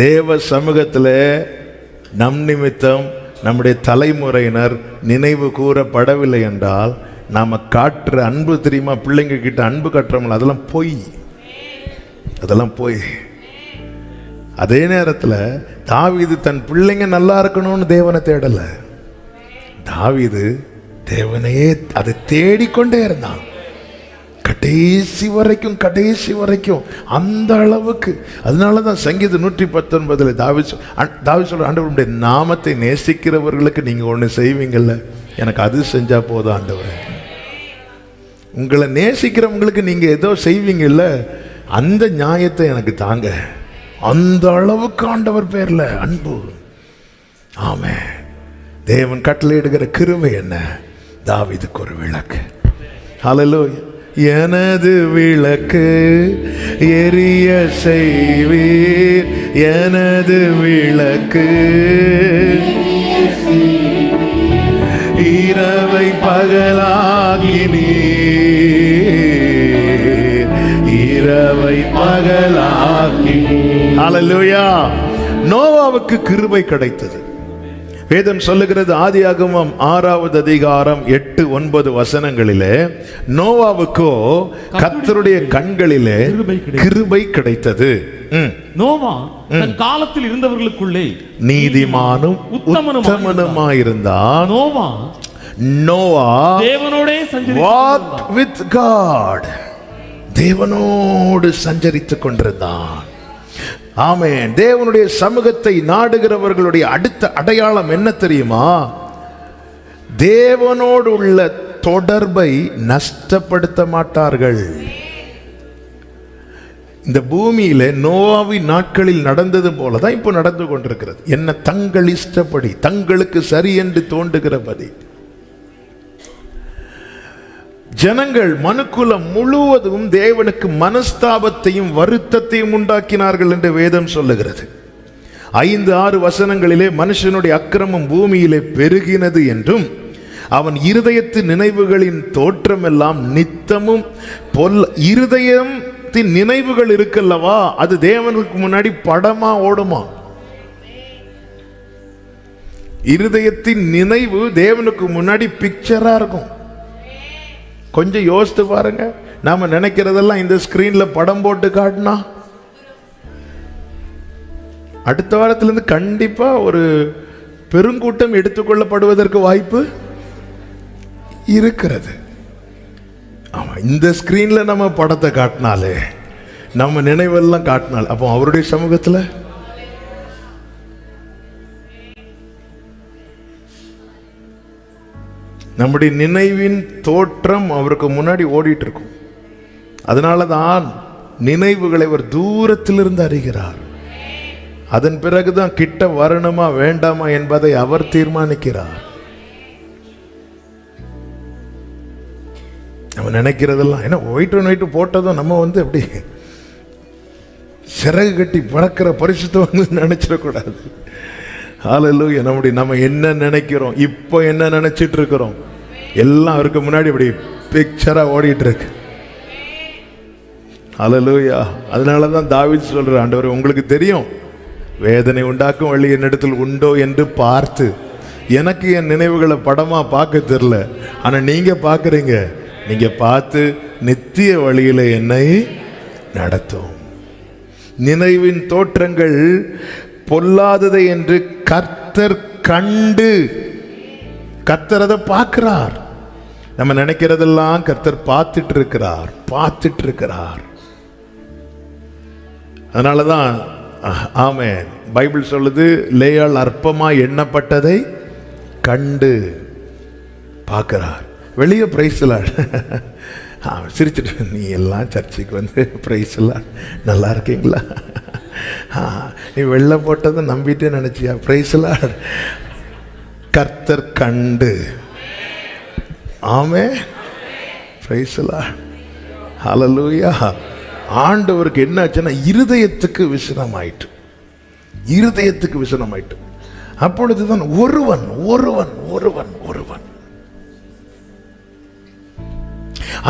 தேவ சமூகத்தில் நம் நிமித்தம் நம்முடைய தலைமுறையினர் நினைவு கூறப்படவில்லை என்றால் நாம காட்டுற அன்பு தெரியுமா? பிள்ளைங்க கிட்ட அன்பு காட்டுறோம்ல, அதெல்லாம் பொய், அதெல்லாம் பொய். அதே நேரத்தில் தாவீது தன் பிள்ளைங்க நல்லா இருக்கணும்னு தேவனை தேடல. தாவீது தேவனையே அதை தேடிக்கொண்டே இருந்தான் கடைசி வரைக்கும் அந்த அளவுக்கு. அதனாலதான் சங்கீதம் 119 தாவீது சொல்ற, ஆண்டவருடைய நாமத்தை நேசிக்கிறவர்களுக்கு நீங்க ஒண்ணு செய்வீங்கல்ல, எனக்கு அது செஞ்சா போதும் ஆண்டவரே. உங்களை நேசிக்கிறவங்களுக்கு நீங்க ஏதோ செய்வீங்கல்ல, அந்த நியாயத்தை எனக்கு தாங்க. அந்த அளவுக்கு ஆண்டவர் பேர்ல அன்பு. ஆமே. தேவன் கட்டளையிடுகிற கிருபை என்ன? தாவீதுக்கு ஒரு விளக்கு. ஹல்லேலூயா. எனது விளக்கு எரிய செய்வீர், எனது விளக்கு இரவை பகலாக்கினீர், இரவை பகலாக்கி. ஹல்லேலூயா. நோவாவுக்கு கிருபை கிடைத்தது. வேதம் சொல்லுகிறது, ஆதியாகமம் 6வது அதிகாரம் 8-9 வசனங்களிலே, நோவாவுக்கோ கர்த்தருடைய கண்களிலே கிருபை கிடைத்தது. நோவா தன் காலத்தில் இருந்தவர்களுக்குள்ளே நீதிமானும் உத்தமனுமாயிருந்தான். Noah தேவனோடே walked with God. தேவனோடு சஞ்சரித்துக் கொண்டிருந்தான். ஆமென். தேவனுடைய சமூகத்தை நாடுகிறவர்களுடைய அடுத்த அடையாளம் என்ன தெரியுமா? தேவனோடு உள்ள தொடர்பை நஷ்டப்படுத்த மாட்டார்கள். இந்த பூமியில நோவாவின் நாட்களில் நடந்தது போலதான் இப்போ நடந்து கொண்டிருக்கிறது. என்ன தங்கள் இஷ்டப்படி, தங்களுக்கு சரி என்று தோன்றுகிறபடி ஜனங்கள், மனுக்குலம் முழுவதும் தேவனுக்கு மனஸ்தாபத்தையும் வருத்தத்தையும் உண்டாக்கினார்கள் என்று வேதம் சொல்லுகிறது. 5-6 வசனங்களிலே மனுஷனுடைய அக்கிரமம் பூமியிலே பெருகினது என்றும் அவன் இருதயத்தின் நினைவுகளின் தோற்றம் எல்லாம் நித்தமும் இருதயத்தின் நினைவுகள் இருக்கல்லவா, அது தேவனுக்கு முன்னாடி படமா ஓடுமா? இருதயத்தின் நினைவு தேவனுக்கு முன்னாடி பிக்சரா இருக்கும். கொஞ்சம் யோசித்து பாருங்க. நாம நினைக்கிறதெல்லாம் இந்த ஸ்கிரீன்ல படம் போட்டு காட்டினா அடுத்த வாரத்திலிருந்து கண்டிப்பா ஒரு பெருங்கூட்டம் எடுத்துக்கொள்ளப்படுவதற்கு வாய்ப்பு இருக்கிறது. ஆமா, இந்த ஸ்கிரீன்ல நம்ம படத்தை காட்டினாலே, நம்ம நினைவெல்லாம் காட்டினால, அப்போ அவருடைய சமூகத்துல நம்முடைய நினைவின் தோற்றம் அவருக்கு முன்னாடி ஓடிட்டு இருக்கும். அதனாலதான் நினைவுகளை அவர் தூரத்திலிருந்து அறிகிறார். அதன் பிறகுதான் கிட்ட வரணுமா வேண்டாமா என்பதை அவர் தீர்மானிக்கிறார். நம்ம நினைக்கிறதெல்லாம் ஏன்னா ஒயிட்டு போட்டதும் நம்ம அப்படி சிறகு கட்டி பறக்கிற பரிசுத்தம் நினைச்சிடக்கூடாது. ஹல்லேலூயா. நம்ம என்ன நினைக்கிறோம், இப்போ என்ன நினைச்சிட்டு இருக்கிறோம், எல்லாம் அவருக்கு முன்னாடி இப்படி பிக்சரா ஓடிட்டு இருக்கு. ஹல்லேலூயா. அதனாலதான் தாவீது சொல்ற, ஆண்டவரே உங்களுக்கு தெரியும் வேதனை உண்டாக்கும் வழி என்னிடத்தில் உண்டோ என்று பார்த்து, எனக்கு என் நினைவுகளை படமா பார்க்க தெரியல, ஆனா நீங்க பார்க்கறீங்க, நீங்க பார்த்து நித்திய வழியில என்னை நடத்தும். நினைவின் தோற்றங்கள் பொல்லாததை என்று கர்த்தர் கண்டு, கர்த்தர் அதை பார்க்கிறார். நம்ம நினைக்கிறதெல்லாம் கர்த்தர் பார்த்துட்டு இருக்கிறார். அதனாலதான் ஆமென், பைபிள் சொல்லுது, லேயாள் அற்பமா எண்ணப்பட்டதை கண்டு பார்க்கிறார். வெளியே பிரைஸ்லாம் சிரிச்சுட்டு, நீ எல்லாம் சர்ச்சுக்கு பிரைஸ்லாம் நல்லா இருக்கீங்களா, நீ வெள்ளை போட்டதை நம்பிட்டே நினைச்சியா, பிரைஸ்லாம் கர்த்தர் கண்டு. ஆமென், பிரைஸ்லாம் ஹல்லேலூயா. ஆண்டவருக்கு என்ன ஆச்சுன்னா இருதயத்துக்கு விசனம் ஆயிட்டு. அப்பொழுதுதான் ஒருவன்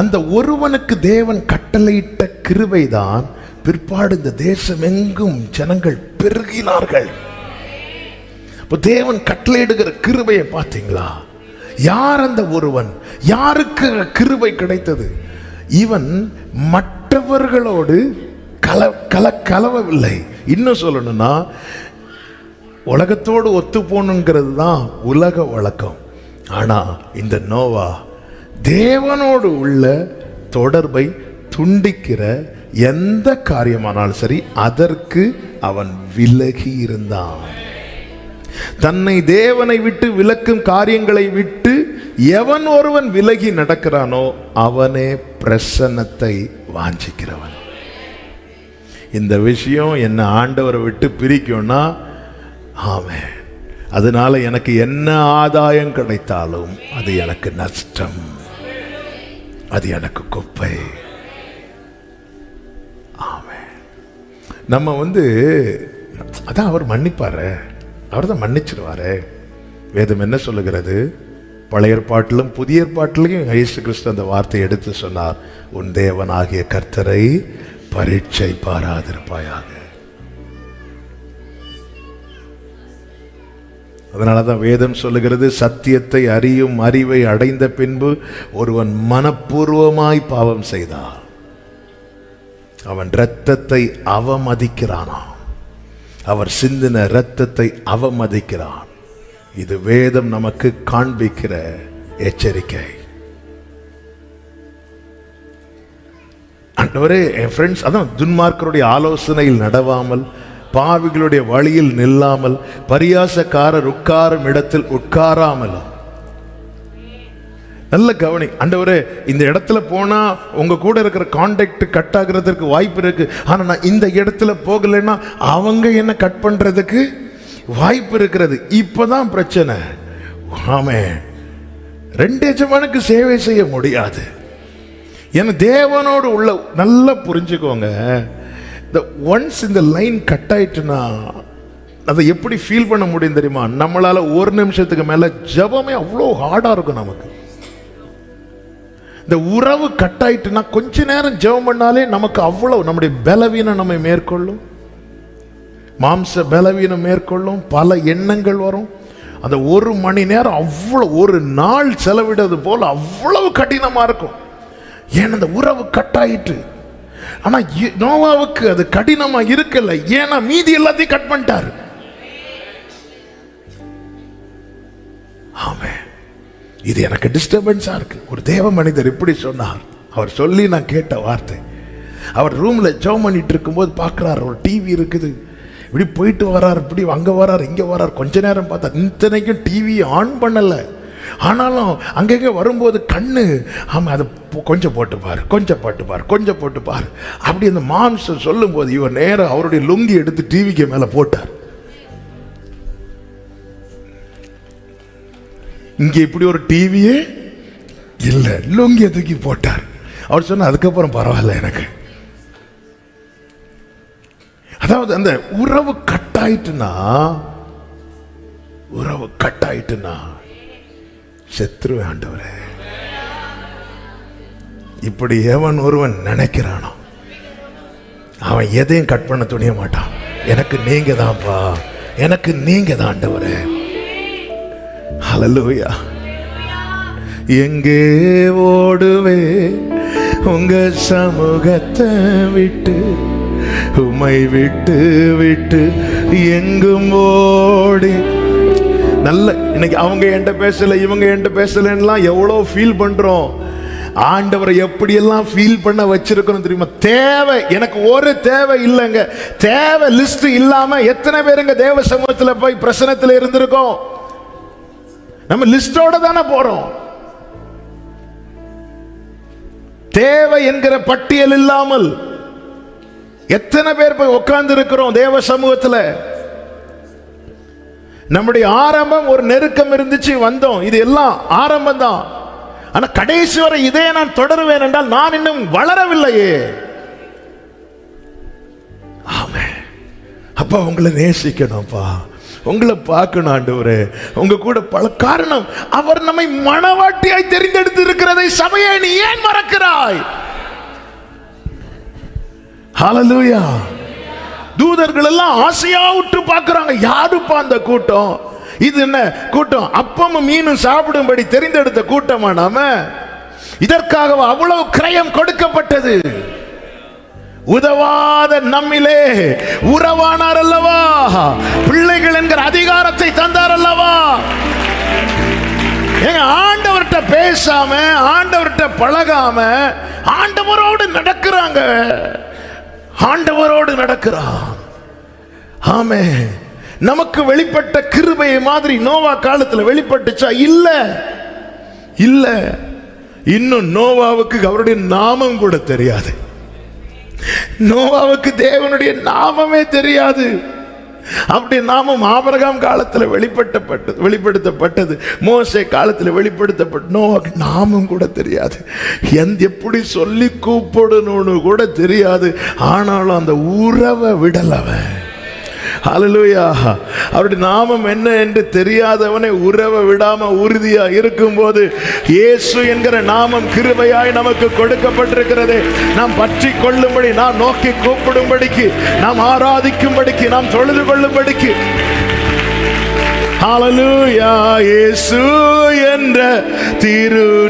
அந்த ஒருவனுக்கு தேவன் கட்டளையிட்ட கிருபைதான் பிற்பாடு இந்த தேசம் எங்கும் ஜனங்கள் பெருகினார்கள். தேவன் கட்டளையிடுகிற கிருபையை பார்த்தீங்களா? யார் அந்த ஒருவன்? யாருக்கு கிருபை கிடைத்தது? இவன் மற்றவர்களோடு கலவவில்லை. இன்னும் சொல்லணும்னா, உலகத்தோடு ஒத்து போகணுங்கிறது தான் உலக வழக்கம். ஆனா இந்த நோவா தேவனோடு உள்ள தொடர்பை துண்டிக்கிற எந்த காரியமானாலும் சரி, அதற்கு அவன் விலகி இருந்தான். தன்னை தேவனை விட்டு விலக்கும் காரியங்களை விட்டு எவன் ஒருவன் விலகி நடக்கிறானோ அவனே பிரசன்னத்தை வாஞ்சிக்கிறவன். இந்த விஷயம் என்ன ஆண்டவரை விட்டு பிரிக்கும்னா, ஆமென், அதனால எனக்கு என்ன ஆதாயம் கிடைத்தாலும் அது எனக்கு நஷ்டம், அது எனக்கு குப்பை. ஆமென். நம்ம அதான் அவர் மன்னிப்பாரு, அவர் தான் மன்னிச்சிருவாரு. வேதம் என்ன சொல்லுகிறது? பழைய ஏற்பாட்டிலும் புதிய ஏற்பாட்டிலையும் இயேசு கிறிஸ்து அந்த வார்த்தையை எடுத்து சொன்னார், உன் தேவனாகிய கர்த்தரை பரீட்சை பாராதிருப்பாயாக. அதனாலதான் வேதம் சொல்லுகிறது, சத்தியத்தை அறியும் அறிவை அடைந்த பின்பு ஒருவன் மனப்பூர்வமாய் பாவம் செய்தார். அவன் இரத்தத்தை அவமதிக்கிறானா, அவர் சிந்தின இரத்தத்தை அவமதிக்கிறான். இது வேதம் நமக்கு காண்பிக்கிற எச்சரிக்கை. ஆண்டவரே, என் ஃப்ரெண்ட்ஸ், அதான் துன்மார்க்கருடைய ஆலோசனையில் நடவாமல், பாவிகளுடைய வழியில் நில்லாமல், பரியாசக்காரர் உட்காரும் இடத்தில் உட்காராமல். நல்ல கவனி. ஆண்டவரே, இந்த இடத்துல போனா உங்க கூட இருக்கிற கான்டாக்ட் கட் ஆகுறதுக்கு வாய்ப்பு இருக்கு, ஆனா நான் இந்த இடத்துல போகலைன்னா அவங்க என்ன கட் பண்றதுக்கு வாய்ப்பு இருக்கிறது. இப்பதான் பிரச்சனை. ஆமே, ரெண்டு எஜமானுக்கு சேவை செய்ய முடியாது. ஏன்னா தேவனோடு உள்ள நல்லா புரிஞ்சுக்கோங்க. இந்த ஒன்ஸ் இந்த லைன் கட் ஆயிட்டுனா அதை எப்படி ஃபீல் பண்ண முடியும் தெரியுமா? நம்மளால ஒரு நிமிஷத்துக்கு மேல ஜபமே அவ்வளோ ஹார்டா இருக்கும் நமக்கு. இந்த உறவு கட் ஆயிட்டுனா கொஞ்ச நேரம் ஜெபம் பண்ணாலே நமக்கு அவ்வளவு, நம்முடைய பலவீனம் நம்மை மேற்கொள்ளும், மாம்ச பலவீனம் மேற்கொள்ளும், பல எண்ணங்கள் வரும். அந்த ஒரு மணி நேரம் அவ்வளவு, ஒரு நாள் செலவிடுறது போல அவ்வளவு கடினமா இருக்கும். ஏன்னா அந்த உறவு கட் ஆயிட்டு. ஆனா நோவாவுக்கு அது கடினமா இருக்கல, ஏன்னா மீதி எல்லாத்தையும் கட் பண்ணிட்டாரு. ஆமென். இது எனக்கு டிஸ்டர்பன்ஸா இருக்கு. ஒரு தேவ மனிதர் இப்படி சொன்னார். அவர் சொல்லி நான் கேட்ட வார்த்தை. அவர் ரூம்ல ஜெபம் பண்ணிட்டு இருக்கும்போது பார்க்கிறார், ஒரு டிவி இருக்குது, இப்படி போயிட்டு வரார், இப்படி அங்க வரார், இங்க வரார். கொஞ்ச நேரம் பார்த்தா இத்தனைக்கும் டிவி ஆன் பண்ணல, ஆனாலும் அங்கங்க வரும்போது கண்ணு, ஆமா அதை கொஞ்சம் போட்டு பாரு, கொஞ்சம் போட்டு பாரு, கொஞ்சம் போட்டு பாரு, அப்படி அந்த மாம்சம் சொல்லும் போது இவர் நேரம் அவருடைய லுங்கி எடுத்து டிவிக்கு மேல போட்டார். இங்க இப்படி ஒரு டிவியே இல்ல, லுங்கிய தூக்கி போட்டார். அவர் சொன்ன அதுக்கப்புறம் பரவாயில்ல எனக்கு. அதாவது அந்த உறவு கட்டாயிட்டுனா, உறவு கட்டாயிட்டுனா செத்துருவேன் ஆண்டவரே. இப்படி எவன் ஒருவன் நினைக்கிறானோ அவன் எதையும் கட் பண்ண துணிய மாட்டான். எனக்கு நீங்க தான்ப்பா, எனக்கு நீங்க தான் ஆண்டவரே. ஹல்லேலூயா. எங்கே ஓடுவே உங்க சமூகத்தை விட்டு, உம்மை விட்டு விட்டு எங்கும் ஓடி. நல்ல இன்னைக்கு அவங்க என்கிட்ட பேசல, இவங்க என்கிட்ட பேசலன்னா எவ்வளோ ஃபீல் பண்றோம். ஆண்டவரை எப்படியெல்லாம் ஃபீல் பண்ண வச்சிருக்கணும் தெரியுமா? தேவை, எனக்கு ஒரு தேவை இல்லைங்க. தேவை லிஸ்ட் இல்லாம எத்தனை பேருங்க தேவ சமூகத்தில் போய் பிரசனத்தில் இருந்திருக்கோம்? நம்ம லிஸ்டோட தானே போறோம். தேவை என்கிற பட்டியல் இல்லாமல் எத்தனை பேர் போய் உட்கார்ந்து இருக்கிறோம் தேவ சமூகத்தில். நம்முடைய ஆரம்பம் ஒரு நெருக்கம் இருந்துச்சு, வந்தோம், இது எல்லாம் ஆரம்பம் தான். ஆனா கடைசி வரை இதே நான் தொடருவேன் என்றால் நான் இன்னும் வளரவில்லையே. ஆமென். அப்பா உங்களை நேசிக்கணும்ப்பா, உங்களை பார்க்கணும் ஆண்டவரே. உங்க கூட பல காரணம், அவர் நம்மை மணவாட்டியாய் தெரிந்தெடுத்து இருக்கிறதை சபையை நீ ஏன் மறக்கிறாய்? ஹல்லேலூயா. தூதர்கள் எல்லாம் ஆசையா விட்டு பார்க்கறாங்க, யாருப்பா அந்த கூட்டம்? இது என்ன கூட்டம்? அப்பமும் மீனும் சாப்பிடும்படி தெரிந்தெடுத்த கூட்டமா நாம? இதற்காக அவ்வளவு கிரயம் கொடுக்கப்பட்டது. உதவாத நம்மிலே உறவானார் அல்லவா, பிள்ளைகள் என்கிற அதிகாரத்தை தந்தார் அல்லவா. எங்க ஆண்டவர்கிட்ட பேசாம, ஆண்டவர்கிட்ட பழகாம, ஆண்டவரோடு நடக்கிறாங்க, ஆண்டவரோடு நடக்கிறான். ஆமென். நமக்கு வெளிப்பட்ட கிருபை மாதிரி நோவா காலத்தில் வெளிப்பட்டுச்சா? இல்ல இல்ல. இன்னும் நோவாவுக்கு அவருடைய நாமம் கூட தெரியாது. நோவாவுக்கு தேவனுடைய நாமமே தெரியாது. அப்படி நாமம் ஆபிரகாம் காலத்தில் வெளிப்படுத்தப்பட்டது, மோசே காலத்தில் வெளிப்படுத்தப்பட்ட நோவாவுக்கு நாமம் கூட தெரியாது. எப்படி சொல்லி கூப்பிடணும்னு கூட தெரியாது. ஆனாலும் அந்த உறவை விடலவன். ஹல்லேலூயா. அவருடைய நாமம் என்ன என்று தெரியாதவனை உறவை விடாம உறுதியா இருக்கும்போது, இயேசு என்கிற நாமம் கிருபையாய் நமக்கு கொடுக்கப்பட்டிருக்கிறது. நாம் பற்றி கொள்ளும்படி, நாம் நோக்கி கூப்பிடும்படிக்கு, நாம் ஆராதிக்கும்படிக்கு, நாம் தொழுது கொள்ளும்படிக்கு. ஹல்லேலூயா. இயேசு என்ற திருநாமத்திற்கு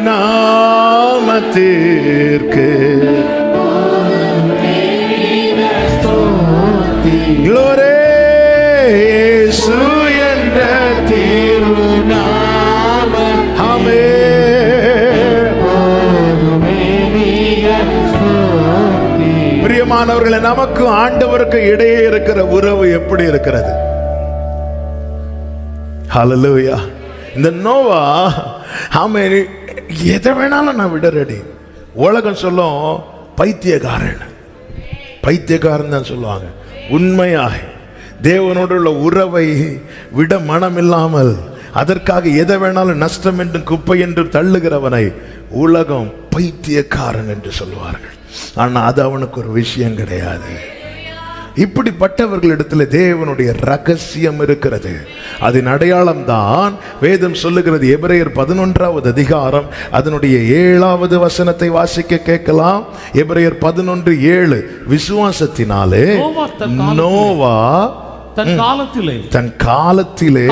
பிரியமானவர்களே, நமக்கும் ஆண்டவருக்கு இடையே இருக்கிற உறவு எப்படி இருக்கிறது? ஹல்லேலூயா. இந்த நோவா அவன் எதை வேணாலும் நான் விட ரெடி. உலகம் சொல்லும் பைத்தியக்காரன் தான் சொல்லுவாங்க. உண்மையாக தேவனோடு உள்ள உறவை விட மனம் இல்லாமல் அதற்காக எதை வேணாலும் நஷ்டம் என்றும் குப்பை என்றும் தள்ளுகிறவனை உலகம் பைத்தியக்காரன் என்று சொல்வார்கள். ஆனா அது அவனுக்கு ஒரு விஷயம் கிடையாது. இப்படிப்பட்டவர்களிடத்தில் தேவனுடைய ரகசியம் இருக்கிறது. அதன் அடையாளம் தான் வேதம் சொல்லுகிறது. எபிரேயர் 11வது அதிகாரம் அதனுடைய 7வது வசனத்தை வாசிக்க கேட்கலாம். எபிரேயர் 11:7. விசுவாசத்தினாலே நோவா தன் காலத்திலே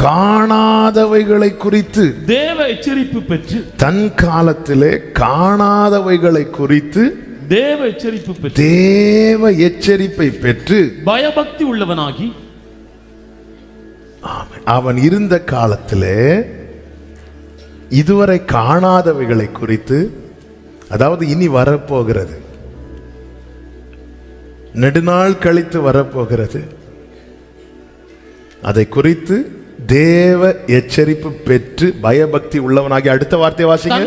காணாதவைகளை குறித்து தேவ எச்சரிப்பு பெற்று, தன் காலத்திலே காணாதவைகளை குறித்து தேவ எச்சரிப்பை பெற்று பயபக்தி உள்ளவனாகி, அவன் இருந்த காலத்திலே இதுவரை காணாதவைகளை குறித்து, அதாவது இனி வரப்போகிறது, நெடுநாள் கழித்து வரப்போகிறது, அதை குறித்து தேவ எச்சரிப்பு பெற்று பயபக்தி உள்ளவனாகி, அடுத்த வார்த்தை வாசிங்க,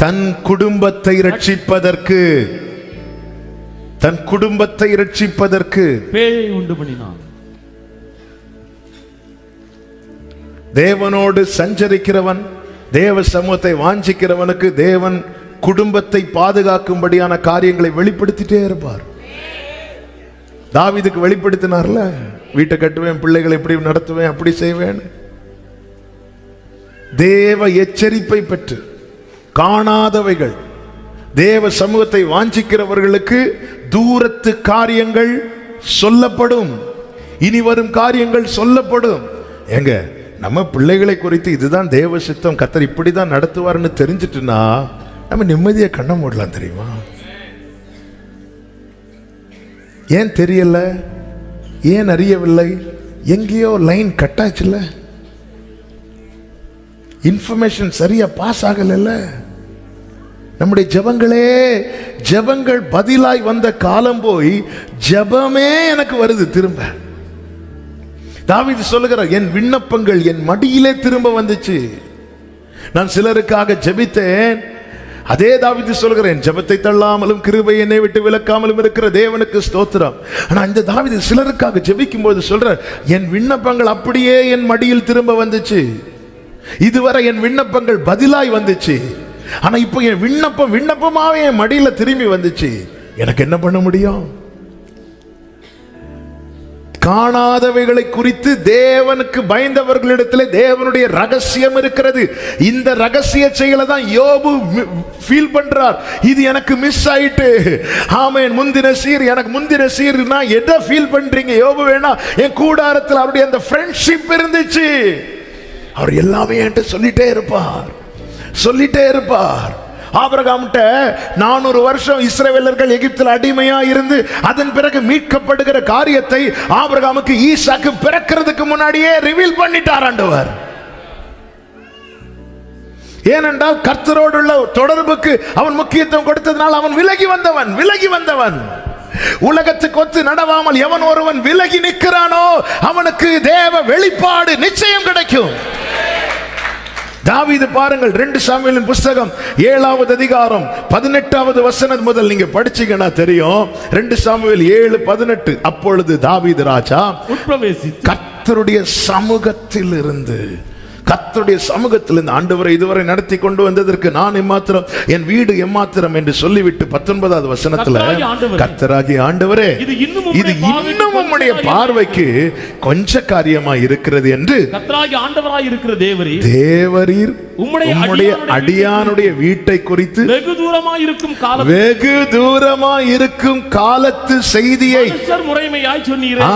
தன் குடும்பத்தை ரட்சிப்பதற்கு, தன் குடும்பத்தை ரட்சிப்பதற்கு பேயை உண்டு பண்ணினான். தேவனோடு சஞ்சரிக்கிறவன், தேவ சமூகத்தை வாஞ்சிக்கிறவனுக்கு தேவன் குடும்பத்தை பாதுகாக்கும்படியான காரியங்களை வெளிப்படுத்திட்டே இருப்பார். தாவீதுக்கு வெளிப்படுத்தினார்ல, வீட்டை கட்டுவேன், பிள்ளைகளை எப்படி நடத்துவேன், அப்படி செய்வேன். தேவ எச்சரிப்பை பெற்று காணாதவைகள், தேவ சமூகத்தை வாஞ்சிக்கிறவர்களுக்கு தூரத்து காரியங்கள் சொல்லப்படும், இனி வரும் காரியங்கள் சொல்லப்படும். எங்க நம்ம பிள்ளைகளை குறித்து இதுதான் தேவ சித்தம், கர்த்தர் இப்படிதான் நடத்துவார்னு தெரிஞ்சிட்டுனா நம்ம நிம்மதியை கண்ண மூடலாம். தெரியுமா? ஏன் தெரியல, ஏன் அறியவில்லை? எங்கேயோ லைன் கட்டாச்சுல்ல, இன்ஃபர்மேஷன் சரியா பாஸ் ஆகல. நம்முடைய ஜெபங்கள் பதிலாய் வந்த காலம் போய் ஜெபமே எனக்கு வருது திரும்ப. தாவீது சொல்லுகிறார், என் விண்ணப்பங்கள் என் மடியிலே திரும்ப வந்துச்சு. நான் சிலருக்காக ஜெபித்தேன். அதே தாவீது சொல்கிறேன், ஜெபத்தை தள்ளாமலும் கிருபை என்னை விட்டு விலக்காமலும் இருக்கிற தேவனுக்கு ஸ்தோத்திரம். ஆனா இந்த தாவீது சிலருக்காக ஜெபிக்கும் போது சொல்ற, என் விண்ணப்பங்கள் அப்படியே என் மடியில் திரும்ப வந்துச்சு. இதுவரை என் விண்ணப்பங்கள் பதிலாய் வந்துச்சு, ஆனா இப்போ என் விண்ணப்பமாவே என் மடியில திரும்பி வந்துச்சு. எனக்கு என்ன பண்ண முடியும்? காணாதவைகளை குறித்து தேவனுக்கு பயந்தவர்களிடத்தில் தேவனுடைய ரகசியம் இருக்கிறது. இந்த ரகசிய செயலை தான் யோபு ஃபீல் பண்றார். இது எனக்கு மிஸ் ஆயிட்டு. ஆமென். முந்தின சீர், எனக்கு முந்தின சீர்னா எதை ஃபீல் பண்றீங்க? யோபு வேணா என் கூடாரத்தில் அவருடைய அந்த ஃப்ரெண்ட்ஷிப் இருந்துச்சு. அவர் எல்லாமே என்கிட்ட சொல்லிட்டே இருப்பார். ஆபிரகாம்கிட்ட 400 வருஷம் இஸ்ரவேலர்கள் எகிப்தில் அடிமையா இருந்து அதன் பிறகு மீட்கப்படுகிற காரியத்தை ஆபிரகாமுக்கு ஈசாக்கு பிறக்கிறதுக்கு முன்னாடியே ரிவீல் பண்ணிட்டார் ஆண்டவர். ஏனென்றால் கர்த்தரோடு உள்ள தொடர்புக்கு அவன் முக்கியத்துவம் கொடுத்ததனால் அவன் விலகி வந்தவன். உலகத்துக்கு ஒத்து நடவாமல் எவன் ஒருவன் விலகி நிற்கிறானோ அவனுக்கு தேவ வெளிப்பாடு நிச்சயம் கிடைக்கும். தாவீது பாருங்கள், 2 சாமுவேலின் புஸ்தகம் 7வது அதிகாரம் 18வது வசனம் முதல் நீங்க படிச்சீங்கன்னா தெரியும். 2 சாமுவேல் 7:18. அப்பொழுது தாவீது ராஜா கர்த்தருடைய சமூகத்தில் இருந்து ஆண்டவரை இதுவரை நடத்தி கொண்டு வந்ததற்கு நான் எம்மாத்திரம், என் வீடு எம்மாத்திரம் என்று சொல்லிவிட்டு 19வது வசனத்துல, கர்த்தராகிய ஆண்டவரே இது இன்னும் உம்முடைய பார்வைக்கு கொஞ்ச காரியமா இருக்கிறது என்று கர்த்தராகிய ஆண்டவராய் இருக்கிற தேவரீர் உம்முடைய அடியானுடைய வீட்டை குறித்து வெகு தூரமாய் இருக்கும் காலத்து செய்தியை முறைமையாய் சொன்னீரே.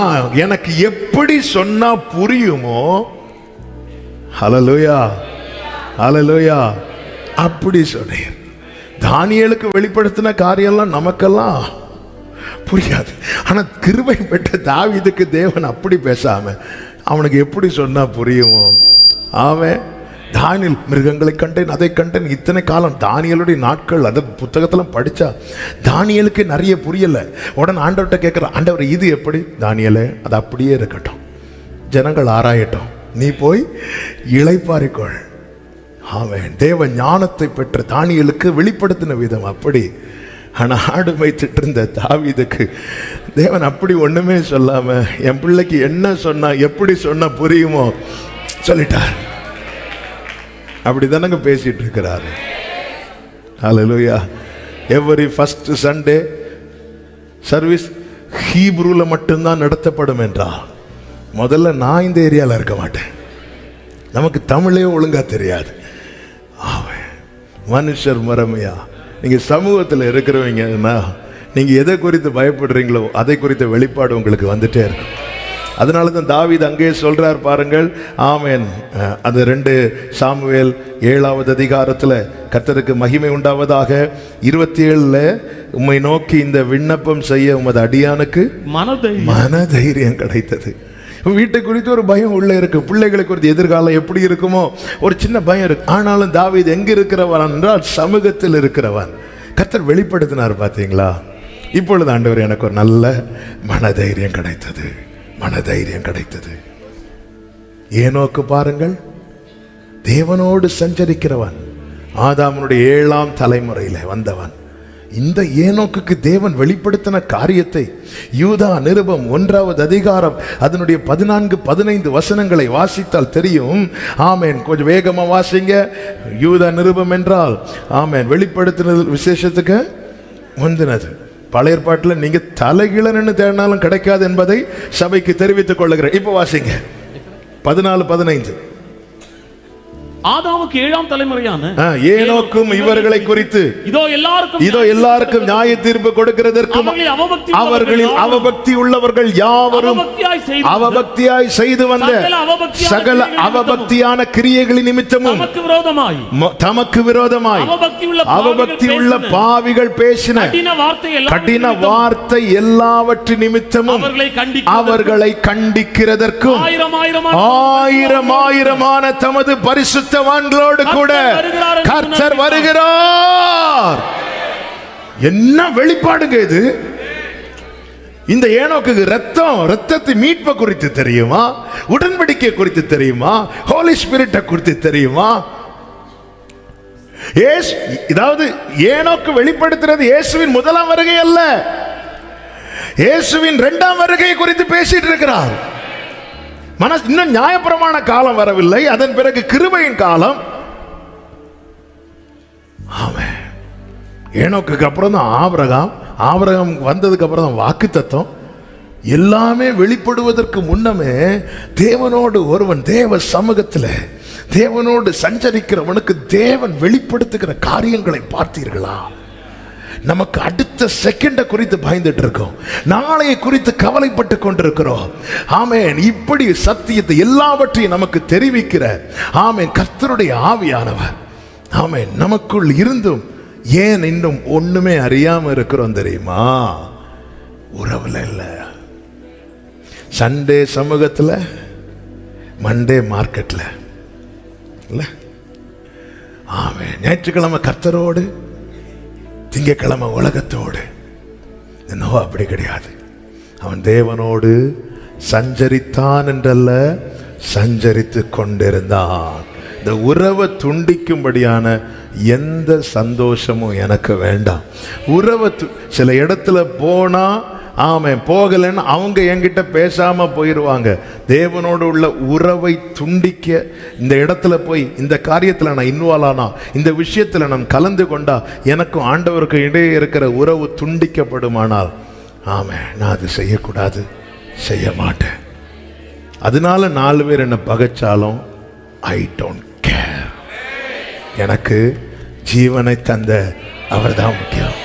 எனக்கு எப்படி சொன்னா புரியுமோ, ஹல்லேலூயா ஹல்லேலூயா, அப்படி சொன்னேன். தானியேலுக்கு வெளிப்படுத்தின காரியம்லாம் நமக்கெல்லாம் புரியாது. ஆனா கிருபை பெற்ற தாவீதுக்கு தேவன் அப்படி பேசாம அவனுக்கு எப்படி சொன்னா புரியுமோ, அவன் தானியேல் மிருகங்களை கண்டேன், அதை கண்டேன், இத்தனை காலம் தானியேலுடைய நாட்கள் அந்த புத்தகத்தெல்லாம் படிச்சா தானியேலுக்கு நிறைய புரியல. உடனே ஆண்டவர்கிட்ட கேட்குற, ஆண்டவர் இது எப்படி? தானியேலே, அது அப்படியே இருக்கட்டும், ஜனங்கள் ஆராயட்டும், நீ போய் இளைப்பாறிக்கொள். ஆமென். தேவ ஞானத்தை பெற்ற தானியேலுக்கு வெளிப்படுத்தின விதம் அப்படி. ஆனால் ஆடு மேய்ச்சிட்டு இருந்த தாவீதுக்கு தேவன் அப்படி ஒண்ணுமே சொல்லாம, என் பிள்ளைக்கு என்ன சொன்னா எப்படி சொன்னா புரியுமோ சொல்லிட்டார். அப்படிதானங்க பேசிட்டு இருக்கிறாரு. ஹல்லேலூயா. எவரி ஃபர்ஸ்ட் சண்டே சர்வீஸ் ஹீப்ரூல மட்டும்தான் நடத்தப்படும் என்றால், முதல்ல நான் இந்த ஏரியாவில் இருக்க மாட்டேன், நமக்கு தமிழே ஒழுங்கா தெரியாது. மனுஷர் மரமையா, நீங்க சமூகத்தில் இருக்கிறவங்கன்னா நீங்க எதை குறித்து பயப்படுறீங்களோ அதை குறித்த வெளிப்பாடு உங்களுக்கு வந்துட்டே இருக்கும். அதனால தான் தாவீது அங்கே சொல்றார் பாருங்கள். ஆமென். அந்த 2 சாமுவேல் 7வது அதிகாரத்தில் கர்த்தருக்கு மகிமை உண்டாவதாக 27 உம்மை நோக்கி இந்த விண்ணப்பம் செய்ய உமது அடியானுக்கு மனதைரியம் கிடைத்தது. வீட்டை குறித்து ஒரு பயம் உள்ள இருக்கு, பிள்ளைகளை குறித்து எதிர்காலம் எப்படி இருக்குமோ ஒரு சின்ன பயம் இருக்கு. ஆனாலும் தாவீது எங்க இருக்கிறவன் என்றால் சமூகத்தில் இருக்கிறவன். கர்த்தர் வெளிப்படுத்தினார் பார்த்தீங்களா. இப்பொழுது ஆண்டவர் எனக்கு ஒரு நல்ல மனதைரியம் கிடைத்தது, மனதைரியம் கிடைத்தது. ஏனோக்கு பாருங்கள், தேவனோடு சஞ்சரிக்கிறவன், ஆதாமனுடைய 7ஆம் தலைமுறையில வந்தவன். இந்த ஏனோக்குக்கு தேவன் வெளிப்படுத்தின காரியத்தை யூதா நிருபம் 1வது அதிகாரம் அதனுடைய 14-15 வசனங்களை வாசித்தால் தெரியும். ஆமென். கொஞ்சம் வேகமா வாசிங்க. யூதா நிருபம் என்றால் ஆமென் வெளிப்படுத்தினது விசேஷத்துக்கு முந்தினது. பழைய ஏற்பாட்டில் நீங்க தலைகீழன்னு தேடினாலும் கிடைக்காது என்பதை சபைக்கு தெரிவித்துக் கொள்ளுகிறேன். இப்ப வாசிங்க 14-15. ஆதாமுக்கு 7ஆம் தலைமுறையான ஏனோக்கும் இவர்களை குறித்து இதோ எல்லாருக்கும் நியாய தீர்ப்பு கொடுக்கிறதற்கும் அவர்களில் அவபக்தி உள்ளவர்கள் யாவரும் அவபக்தியாய் செய்து வந்த சகல அவபக்தியான கிரியைகளின் நிமித்தமும் தமக்கு விரோதமாய் அவபக்தி உள்ள பாவிகள் பேசின கடின வார்த்தை எல்லாவற்றின் நிமித்தமும் அவர்களை கண்டிக்கிறதற்கும் ஆயிரமான தமது பரிசுத்த கூட கர்த்தர் வருகிறார். என்ன வெளிப்பாடுங்க இது! இந்த ஏனோக்கு ரத்தத்தை மீட்பை குறித்து தெரியுமா? உடன்படிக்கை குறித்து தெரியுமா? ஹோலி ஸ்பிரிட்டை குறித்து தெரியுமா? அதாவது ஏனோக்கு வெளிப்படுத்துறது இயேசுவின் முதலாம் வருகை அல்ல, இயேசுவின் 2ஆம் வருகை குறித்து பேசிட்டு இருக்கிறார். இன்னும் நியாயப்பிரமாண காலம் வரவில்லை, அதன் பிறகு கிருபையின் காலம். ஆமென். ஏனோக்குக்கு அப்புறம் தான் ஆபிரகாம் வந்ததுக்கு அப்புறம் தான் வாக்குத்தத்தம். எல்லாமே வெளிப்படுவதற்கு முன்னமே தேவனோடு ஒருவன் தேவ சமூகத்தில் தேவனோடு சஞ்சரிக்கிறவனுக்கு தேவன் வெளிப்படுத்துகிற காரியங்களை பார்த்தீர்களா? நமக்கு அடுத்த செகண்ட குறித்து பயந்துட்டு இருக்கோம், நாளைய குறித்து கவலைப்பட்டு கொண்டிருக்கிறோம். ஆமென். இப்படி சத்தியத்தை எல்லாவற்றையும் நமக்கு தெரிவிக்கிற ஆமென் கர்த்தருடைய ஆவியானவர் ஆமென் நமக்குள் இருந்தும் ஏன் இன்னும் ஒண்ணுமே அறியாம இருக்கிறோம் தெரியுமா? உறவுல இல்ல, சண்டே சமூகத்துல, மண்டே மார்க்கெட்ல இல்ல. ஆமென். ஞாயிற்றுக்கிழமை கர்த்தரோடு, திங்கட்கிழமை உலகத்தோடு. நோவா அப்படி கிடையாது. அவன் தேவனோடு சஞ்சரித்தான் என்றல்ல, சஞ்சரித்து கொண்டிருந்தான். இந்த உறவை துண்டிக்கும்படியான எந்த சந்தோஷமும் எனக்கு வேண்டாம். உறவை சில இடத்துல போனா ஆமென் போகலன்னு அவங்க என்கிட்ட பேசாம போயிடுவாங்க. தேவனோடு உள்ள உறவை துண்டிக்க இந்த இடத்துல போய் இந்த காரியத்தில் நான் இன்வால்வ் ஆனா, இந்த விஷயத்தில் நான் கலந்து கொண்டா எனக்கும் ஆண்டவருக்கு இடையே இருக்கிற உறவு துண்டிக்கப்படுமானால் ஆமென் நான் அது செய்யக்கூடாது, செய்ய மாட்டேன். அதனால 4 பேர் என்ன பகைச்சாலும் ஐ டோன்ட் கேர். எனக்கு ஜீவனை தந்த அவர்தான் முக்கியம்.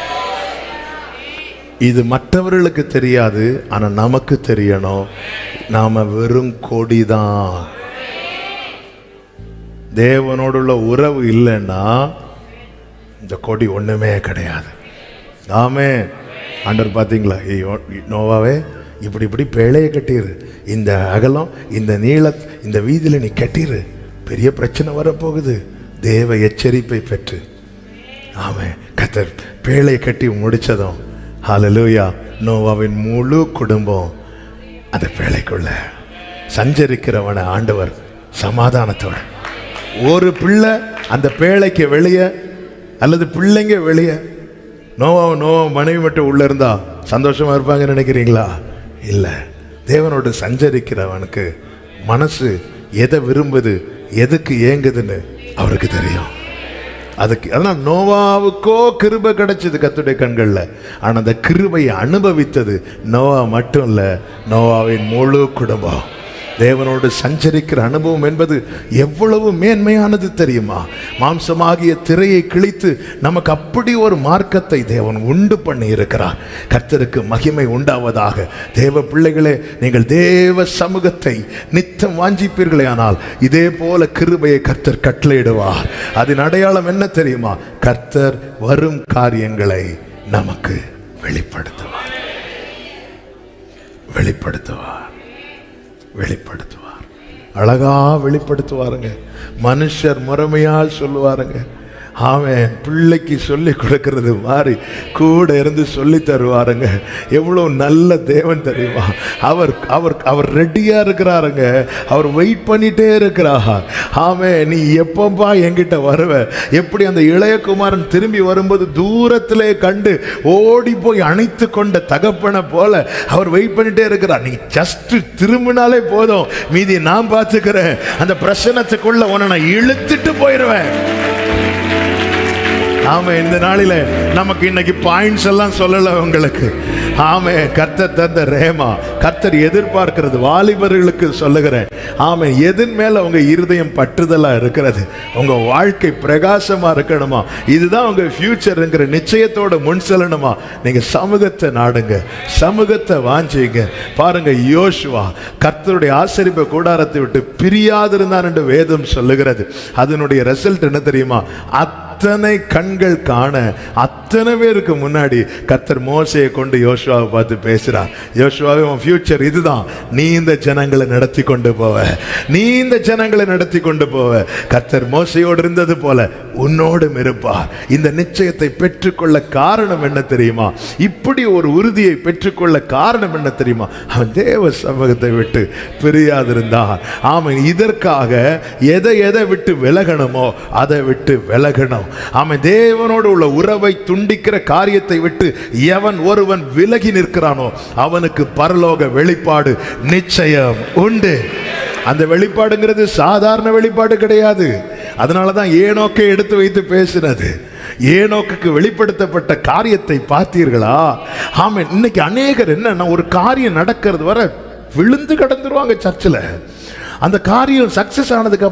இது மற்றவர்களுக்கு தெரியாது, ஆனா நமக்கு தெரியணும். நாம வெறும் கொடிதான். தேவனோடுள்ள உறவு இல்லைன்னா இந்த கொடி ஒண்ணுமே கிடையாது. ஆமென். ஆண்டவர் பார்த்தீங்களா, நோவாவே இப்படி பேழையை கட்டிரு, இந்த அகலம் இந்த நீள இந்த வீதியில நீ கட்டிரு, பெரிய பிரச்சனை வரப்போகுது. தேவ எச்சரிப்பை பெற்று ஆமென் கர்த்தர் பேழை கட்டி முடிச்சதும் ஹல்லேலூயா, நோவாவின் முழு குடும்பம் அந்த பேழைக்குள்ள சஞ்சரிக்கிறவனை ஆண்டவர் சமாதானத்தோட, ஒரு பிள்ளை அந்த பேழைக்கு வெளியே அல்லது பிள்ளைங்க வெளியே, நோவா மனைவி மட்டும் உள்ள இருந்தா சந்தோஷமா இருப்பாங்கன்னு நினைக்கிறீங்களா? இல்லை. தேவனோடு சஞ்சரிக்கிறவனுக்கு மனசு எதை விரும்புது, எதுக்கு ஏங்குதுன்னு அவருக்கு தெரியும். அதுக்கு அதனால் நோவாவுக்கோ கிருபை கிடைச்சது கர்த்தருடைய கண்கள்ல. ஆனா அந்த கிருபையை அனுபவித்தது நோவா மட்டும் இல்ல, நோவாவின் முழு குடும்பம். தேவனோடு சஞ்சரிக்கிற அனுபவம் என்பது எவ்வளவு மேன்மையானது தெரியுமா? மாம்சமாகிய திரையை கிழித்து நமக்கு அப்படி ஒரு மார்க்கத்தை தேவன் உண்டு பண்ணி இருக்கிறார். கர்த்தருக்கு மகிமை உண்டாவதாக. தேவ பிள்ளைகளே, நீங்கள் தேவ சமூகத்தை நித்தம் வாஞ்சிப்பீர்களே ஆனால் இதே போல கிருபையை கர்த்தர் கட்டளையிடுவார். அதன் அடையாளம் என்ன தெரியுமா? கர்த்தர் வரும் காரியங்களை நமக்கு வெளிப்படுத்துவார். அழகா வெளிப்படுத்துவாருங்க. மனுஷர் முறைமையால் சொல்லுவாருங்க. அவன் பிள்ளைக்கு சொல்லி கொடுக்கறது மாதிரி கூட இருந்து சொல்லி தருவாருங்க. எவ்வளவு நல்ல தேவன் தெரியுமா? அவர் அவர் அவர் ரெடியா இருக்கிறாருங்க. அவர் வெயிட் பண்ணிட்டே இருக்கிறார். ஆமென். நீ எப்பப்பா என்கிட்ட வருவ? எப்படி அந்த இளையகுமாரன் திரும்பி வரும்போது தூரத்திலே கண்டு ஓடி போய் அணைத்து கொண்ட தகப்பனை போல அவர் வெயிட் பண்ணிட்டே இருக்கிறார். நீ ஜஸ்ட் திரும்பினாலே போதும், மீதி நான் பார்த்துக்கிறேன். அந்த பிரச்சனத்துக்குள்ள உன்னை நான் இழுத்துட்டு போயிடுவேன். ஆமே. இந்த நாளில நமக்கு இன்னைக்கு பாயிண்ட்ஸ் எல்லாம் சொல்லல உங்களுக்கு. ஆமே. கர்த்தர் தந்த ரேமா, கர்த்தர் எதிர்பார்க்கிறது. வாலிபர்களுக்கு சொல்லுகிறேன், ஆமே, எதன் மேல உங்க இருதயம் பற்றுதலா இருக்கிறது? உங்க வாழ்க்கை பிரகாசமா இருக்கணுமா? இதுதான் உங்க ஃபியூச்சர்ங்கிற நிச்சயத்தோட முன் செல்லணுமா? நீங்க சமூகத்தை நாடுங்க, சமூகத்தை வாஞ்சிங்க. பாருங்க, யோசுவா கர்த்தருடைய ஆசரிப்பு கூடாரத்தை விட்டு பிரியாதிருந்தான் என்று வேதம் சொல்லுகிறது. அதனுடைய ரிசல்ட் என்ன தெரியுமா? அத்தனை கண்கள் காண அத்தனை பேருக்கு முன்னாடி கர்த்தர் மோசையை கொண்டு யோசுவாவை பார்த்து பேசுறார். யோசுவாவே, உன் ஃபியூச்சர் இதுதான். நீ இந்த ஜனங்களை நடத்தி கொண்டு போவ, நீ இந்த ஜனங்களை நடத்தி கொண்டு போவ. கர்த்தர் மோசையோடு இருந்தது போல உன்னோடும் இருப்பார். இந்த நிச்சயத்தை பெற்றுக்கொள்ள காரணம் என்ன தெரியுமா? இப்படி ஒரு உறுதியை பெற்றுக்கொள்ள காரணம் என்ன தெரியுமா? அவன் தேவ சமூகத்தை விட்டு பிரியாதிருந்தான். ஆமாம். இதற்காக எதை விட்டு விலகணுமோ அதை விட்டு விலகணும். ஆமாம். தேவனோடு உள்ள உறவை துண்டிக்கிற காரியத்தை விட்டு எவன் ஒருவன் விலகி நிற்கிறானோ அவனுக்கு பரலோக வெளிப்பாடு நிச்சயம் உண்டு. அந்த வெளிப்பாடுங்கிறது சாதாரண வெளிப்பாடு கிடையாது. அதனாலதான் ஏனோக்கை எடுத்து வைத்து பேசினது. ஏனோக்குக்கு வெளிப்படுத்தப்பட்ட காரியத்தை பார்த்தீர்களா? ஆமா. இன்னைக்கு அநேகர் என்னன்னா, ஒரு காரியம் நடக்கிறது வர விழுந்து கடந்துருவாங்க சர்ச்சில். அந்த காரியம் சக்சஸ் ஆனதுக்கு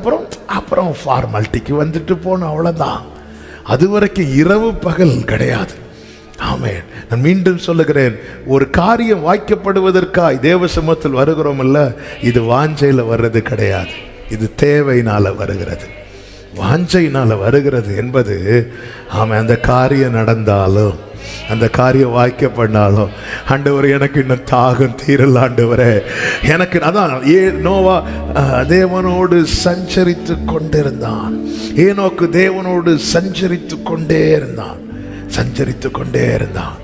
அப்புறம் ஃபார்மாலிட்டிக்கு வந்துட்டு போன, அவ்வளவுதான். அது வரைக்கும் இரவு பகல் கிடையாது. ஆமென். நான் மீண்டும் சொல்லுகிறேன், ஒரு காரியம் வாய்க்கப்படுவதற்காக தேவ சமூகத்தில் வருகிறோம் இல்ல, இது வாஞ்சையில் வர்றது கிடையாது. இது தேவையினால வருகிறது, வாஞ்சையினால வருகிறது என்பது. ஆமாம். அந்த காரியம் நடந்தாலும், அந்த காரியம் வாய்க்கப்பட்டாலும், ஆண்டவரே எனக்கு இன்னும் தாகம் தீரல, ஆண்டவரே எனக்கு. அதான் நோவா தேவனோடு சஞ்சரித்து கொண்டிருந்தான். ஏனோக்கு தேவனோடு சஞ்சரித்து கொண்டே இருந்தான்.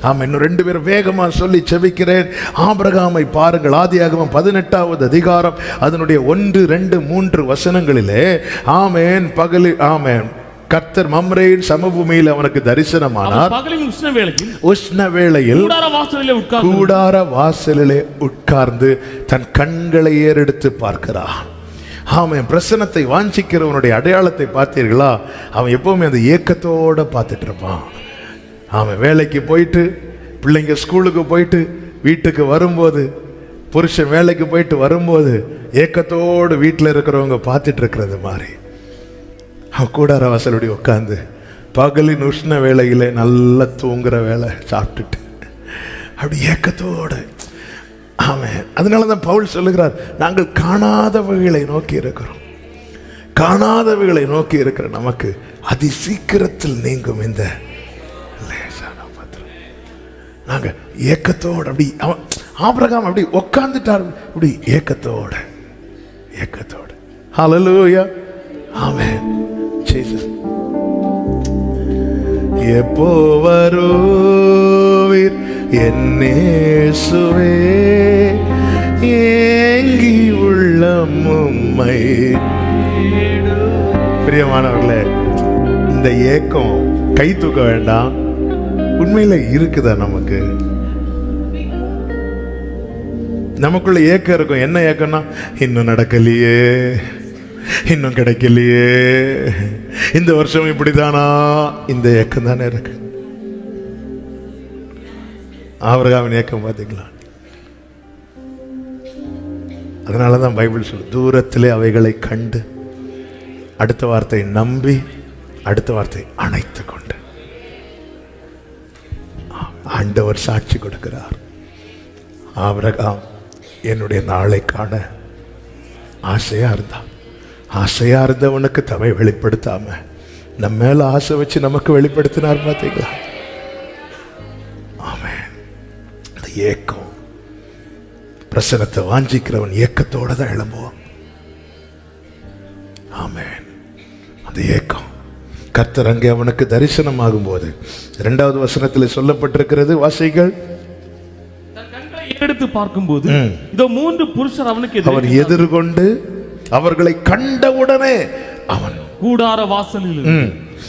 ஆமா. இன்னும் 2 பேரும் வேகமா சொல்லி செபிக்கிறேன். ஆபிரகாமை பாருங்கள். ஆதியாகமம் 18வது அதிகாரம் அதனுடைய 1, 2, 3 வசனங்களிலே, ஆமென், பகலில், ஆமென், கர்த்தர் மம்ரேயின் சமபூமியில் அவனுக்கு தரிசனமானார். உஷ்ண வேளையில் கூடார வாசலிலே உட்கார்ந்து தன் கண்களை ஏறெடுத்து பார்க்கிறான். ஆமாம். பிரசன்னத்தை வாஞ்சிக்கிறவனுடைய அடையாளத்தை பார்த்தீர்களா? அவன் எப்பவுமே அந்த ஏக்கத்தோட பார்த்துட்டு இருப்பான். ஆமாம். வேலைக்கு போயிட்டு, பிள்ளைங்க ஸ்கூலுக்கு போயிட்டு வீட்டுக்கு வரும்போது, புருஷன் வேலைக்கு போயிட்டு வரும்போது ஏக்கத்தோடு வீட்டில் இருக்கிறவங்க பார்த்துட்டு இருக்கிறது மாதிரி அவன் கூடார வாசலுடைய உட்காந்து பகலின் உஷ்ண வேளையிலே நல்லா தூங்குற வேலை சாப்பிட்டுட்டு அப்படி ஏக்கத்தோடு. ஆமாம். அதனால தான் பவுல் சொல்லுகிறார், நாங்கள் காணாதவைகளை நோக்கி இருக்கிறோம். காணாதவைகளை நோக்கி இருக்கிற நமக்கு அதி சீக்கிரத்தில் நீங்கும் இந்த நாங்க ஏக்கத்தோடு. அப்படி ஆபிரகாம் அப்படி உட்கார்ந்துட்டார், இப்படி ஏக்கத்தோடு. ஹல்லேலூயா. ஆமென். ஜீசஸ். எப்போ வருவீர் என் இயேசுவே, ஏங்கி உள்ளம் உம்மை. பிரியமானவர்களே, இந்த ஏக்கம் கை தூக்க வேண்டாம். உண்மையில இருக்குதா? நமக்குள்ள ஏக்கம் இருக்கும். என்ன ஏக்கம்னா, இன்னும் நடக்கலையே, இன்னும் கிடைக்கலையே, இந்த வருஷம் இப்படிதானா, இந்த ஏக்கம் தானே இருக்கு. ஆபிரகாமின் ஏக்கம் பார்த்தீங்களா? அதனாலதான் பைபிள் சொல்லு, தூரத்திலே அவைகளை கண்டு, அடுத்த வார்த்தை நம்பி, அடுத்த வார்த்தை அணைத்து கொண்டு. ஆண்டவர் சாட்சி கொடுக்கிறார். ஆபிரகாம் என்னுடைய நாளை காண ஆசையா இருந்தவனுக்கு தம்மை வெளிப்படுத்தாம நம்ம மேல ஆசை வச்சு நமக்கு வெளிப்படுத்தினார். பார்த்தீங்களா? ஆமென். அந்த ஏக்கம், பிரசனத்தை வாஞ்சிக்கிறவன் ஏக்கத்தோட தான் எழும்புவான். ஆமென். அந்த ஏக்கம் கர்த்தர் அங்கே அவனுக்கு தரிசனமாகும் போது 2வது வசனத்தில் சொல்லப்பட்டிருக்கிறது. வாசிகள். எடுத்து பார்க்கும்போது இதோ 3 புருஷர் அவனுக்கு அவர் எதிர்கொண்டு அவர்களை கண்டவுடனே அவன் கூடார வாசலில்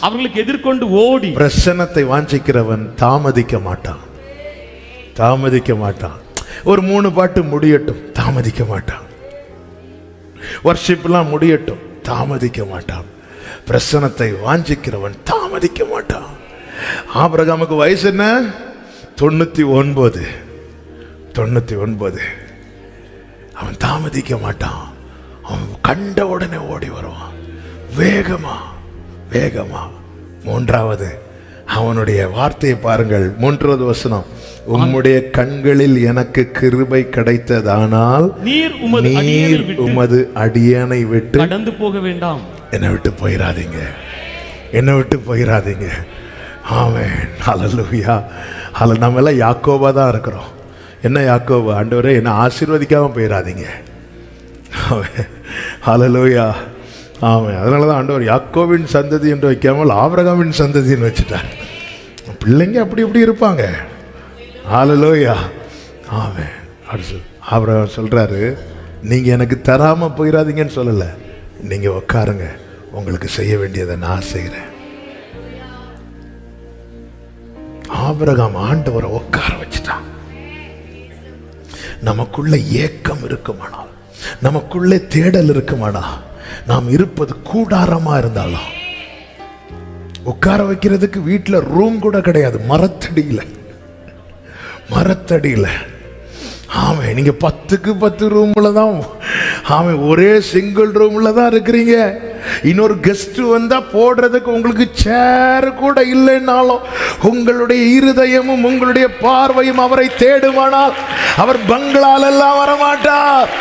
அவர்களுக்கு எதிர்கொண்டு ஓடி. பிரசன்னத்தை வாஞ்சிக்கிறவன் தாமதிக்க மாட்டான். ஒரு 3 பாட்டு முடியட்டும், தாமதிக்க மாட்டான். வர்ஷிப்லாம் முடியட்டும், தாமதிக்க மாட்டான். பிரசன்னத்தை வாஞ்சிக்கிறவன் தாமதிக்க மாட்டான். ஆபிரகாமுக்கு வயசு என்ன? 99. அவன் தாமதிக்க மாட்டான். அவன் கண்ட உடனே ஓடி வருவான், வேகமா. 3வது அவனுடைய வார்த்தையை பாருங்கள். 3வது வசனம், உம்முடைய கண்களில் எனக்கு கிருபை கிடைத்ததானால் நீர் உமது அடியேனை விட்டு கடந்து போக வேண்டாம். என்னை விட்டு போயிராதீங்க. ஆமென். ஹல்லேலூயா. நம்ம எல்லாம் யாக்கோபா தான் இருக்கிறோம். என்ன யாக்கோபு? ஆண்டவரே என்னை ஆசீர்வதிக்காம போயிடாதீங்க. ஹல்லேலூயா. ஆமாம். அதனால தான் ஆண்டவர் யாக்கோவின் சந்ததி என்று வைக்காமல் ஆபிரகாமின் சந்ததின்னு வச்சுட்டார். பிள்ளைங்க அப்படி இப்படி இருப்பாங்க. ஹல்லேலூயா. ஆமென். ஆபிரகாம் சொல்றாரு, நீங்க எனக்கு தராம போயிடாதீங்கன்னு சொல்லலை, நீங்க உட்காருங்க, உங்களுக்கு செய்ய வேண்டியதை நான் செய்கிறேன். ஆபிரகாம் ஆண்டவரை உட்கார வச்சுட்டான். நமக்குள்ள ஏக்கம் இருக்குமானால், நமக்குள்ளே தேடல் இருக்குமானா, நாம் இருப்பது கூடாரமா இருந்தாலும் உட்கார வைக்கிறதுக்கு வீட்டுல ரூம் கூட கிடையாது, மரத்தடியில. ஆமே, நீங்க 10க்கு 10 ரூம்ல தான், ஆமே, ஒரே சிங்கிள் ரூம்ல தான் இருக்கிறீங்க. இன்னொரு கெஸ்ட் வந்தா போடுறதுக்கு உங்களுக்கு சேர் கூட இல்லைன்னாலும் உங்களுடைய இருதயமும் உங்களுடைய பார்வையும் அவரை தேடுமானால் அவர் பங்களால எல்லாம் வரமாட்டார்.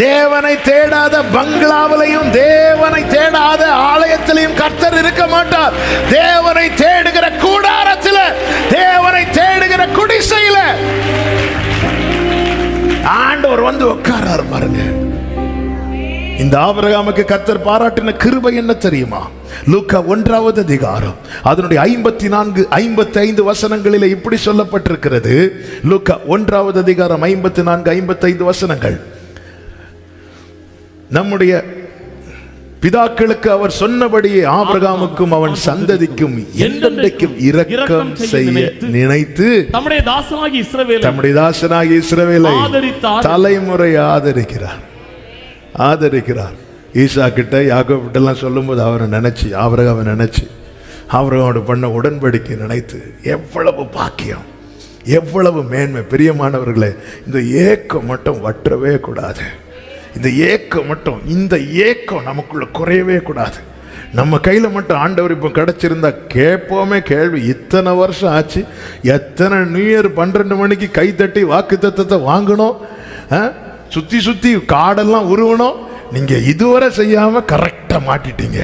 தேவனை தேடாத பங்களாவிலையும் தேவனை தேடாத ஆலயத்திலையும் கர்த்தர் இருக்க மாட்டார். தேவனை தேடுகிற கூடாரத்தில், தேவனை தேடுகிற குடிசையில ஆண்டவர் வந்து உட்கார்றார். பாருங்க, இந்த ஆபிரகாமுக்கு கர்த்தர் பாராட்டின கிருபை என்ன தெரியுமா? லூக்கா 1வது அதிகாரம் அதனுடைய 54, 55 வசனங்களில் இப்படி சொல்லப்பட்டிருக்கிறது. லூக்கா 1வது அதிகாரம் 54, 55 வசனங்கள். நம்முடைய பிதாக்களுக்கு அவர் சொன்னபடியே ஆபிரகாமுக்கும் அவன் சந்ததிக்கும் என்றென்றைக்கும் இரக்கம் செய்ய நினைத்து தம்முடைய தாசனாகிய இஸ்ரவேலை தலைமுறை ஆதரிக்கிறார். ஈசா கிட்ட, யாக்கோபு கிட்ட எல்லாம் சொல்லும்போது அவரை நினைச்சு, ஆபிரகாமை நினைச்சு, ஆபிரகாமோடு பண்ண உடன்படிக்கை நினைத்து, எவ்வளவு பாக்கியம், எவ்வளவு மேன்மை. பிரியமானவர்களே, இந்த ஏக்கம் மட்டும் வற்றவே கூடாது. இந்த ஏக்கம் நமக்குள்ள குறையவே கூடாது. நம்ம கையில மட்டும் ஆண்டவர் இப்போ கிடைச்சிருந்தா கேட்போமே கேள்வி. இத்தனை வருஷம் ஆச்சு, எத்தனை நியூ இயர் 12 மணிக்கு கை தட்டி வாக்கு தத்தத்தை வாங்கணும், சுத்தி காடெல்லாம் உருவணும். நீங்க இதுவரை செய்யாம கரெக்டா மாட்டிட்டீங்க.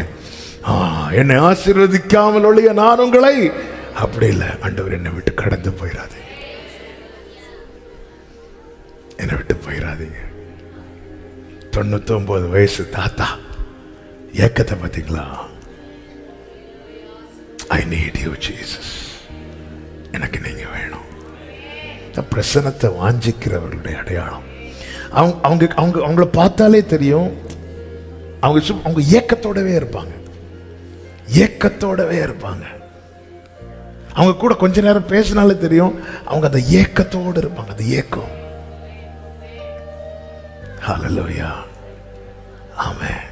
என்னை ஆசீர்வதிக்காமல் ஒழிய நான் உங்களை, அப்படி இல்லை. ஆண்டவர் என்னை விட்டு கடந்து போயிடாதீங்க, என்னை விட்டு போயிடாதீங்க. 99 வயசு தாத்தா ஏக்கத்தை பார்த்தீங்களா? I need you Jesus. எனக்கு நீங்க வேணும். இந்த பிரசன்னத்தை வாஞ்சிக்கிறவர்களுடைய அடையாளம். அவங்கள பார்த்தாலே தெரியும், அவங்க ஏக்கத்தோடவே இருப்பாங்க. ஏக்கத்தோடவே இருப்பாங்க. அவங்க கூட கொஞ்ச நேரம் பேசினாலே தெரியும், அவங்க அந்த ஏக்கத்தோடு இருப்பாங்க. அந்த ஏக்கம். ஹல்லேலூயா. ஆமென்.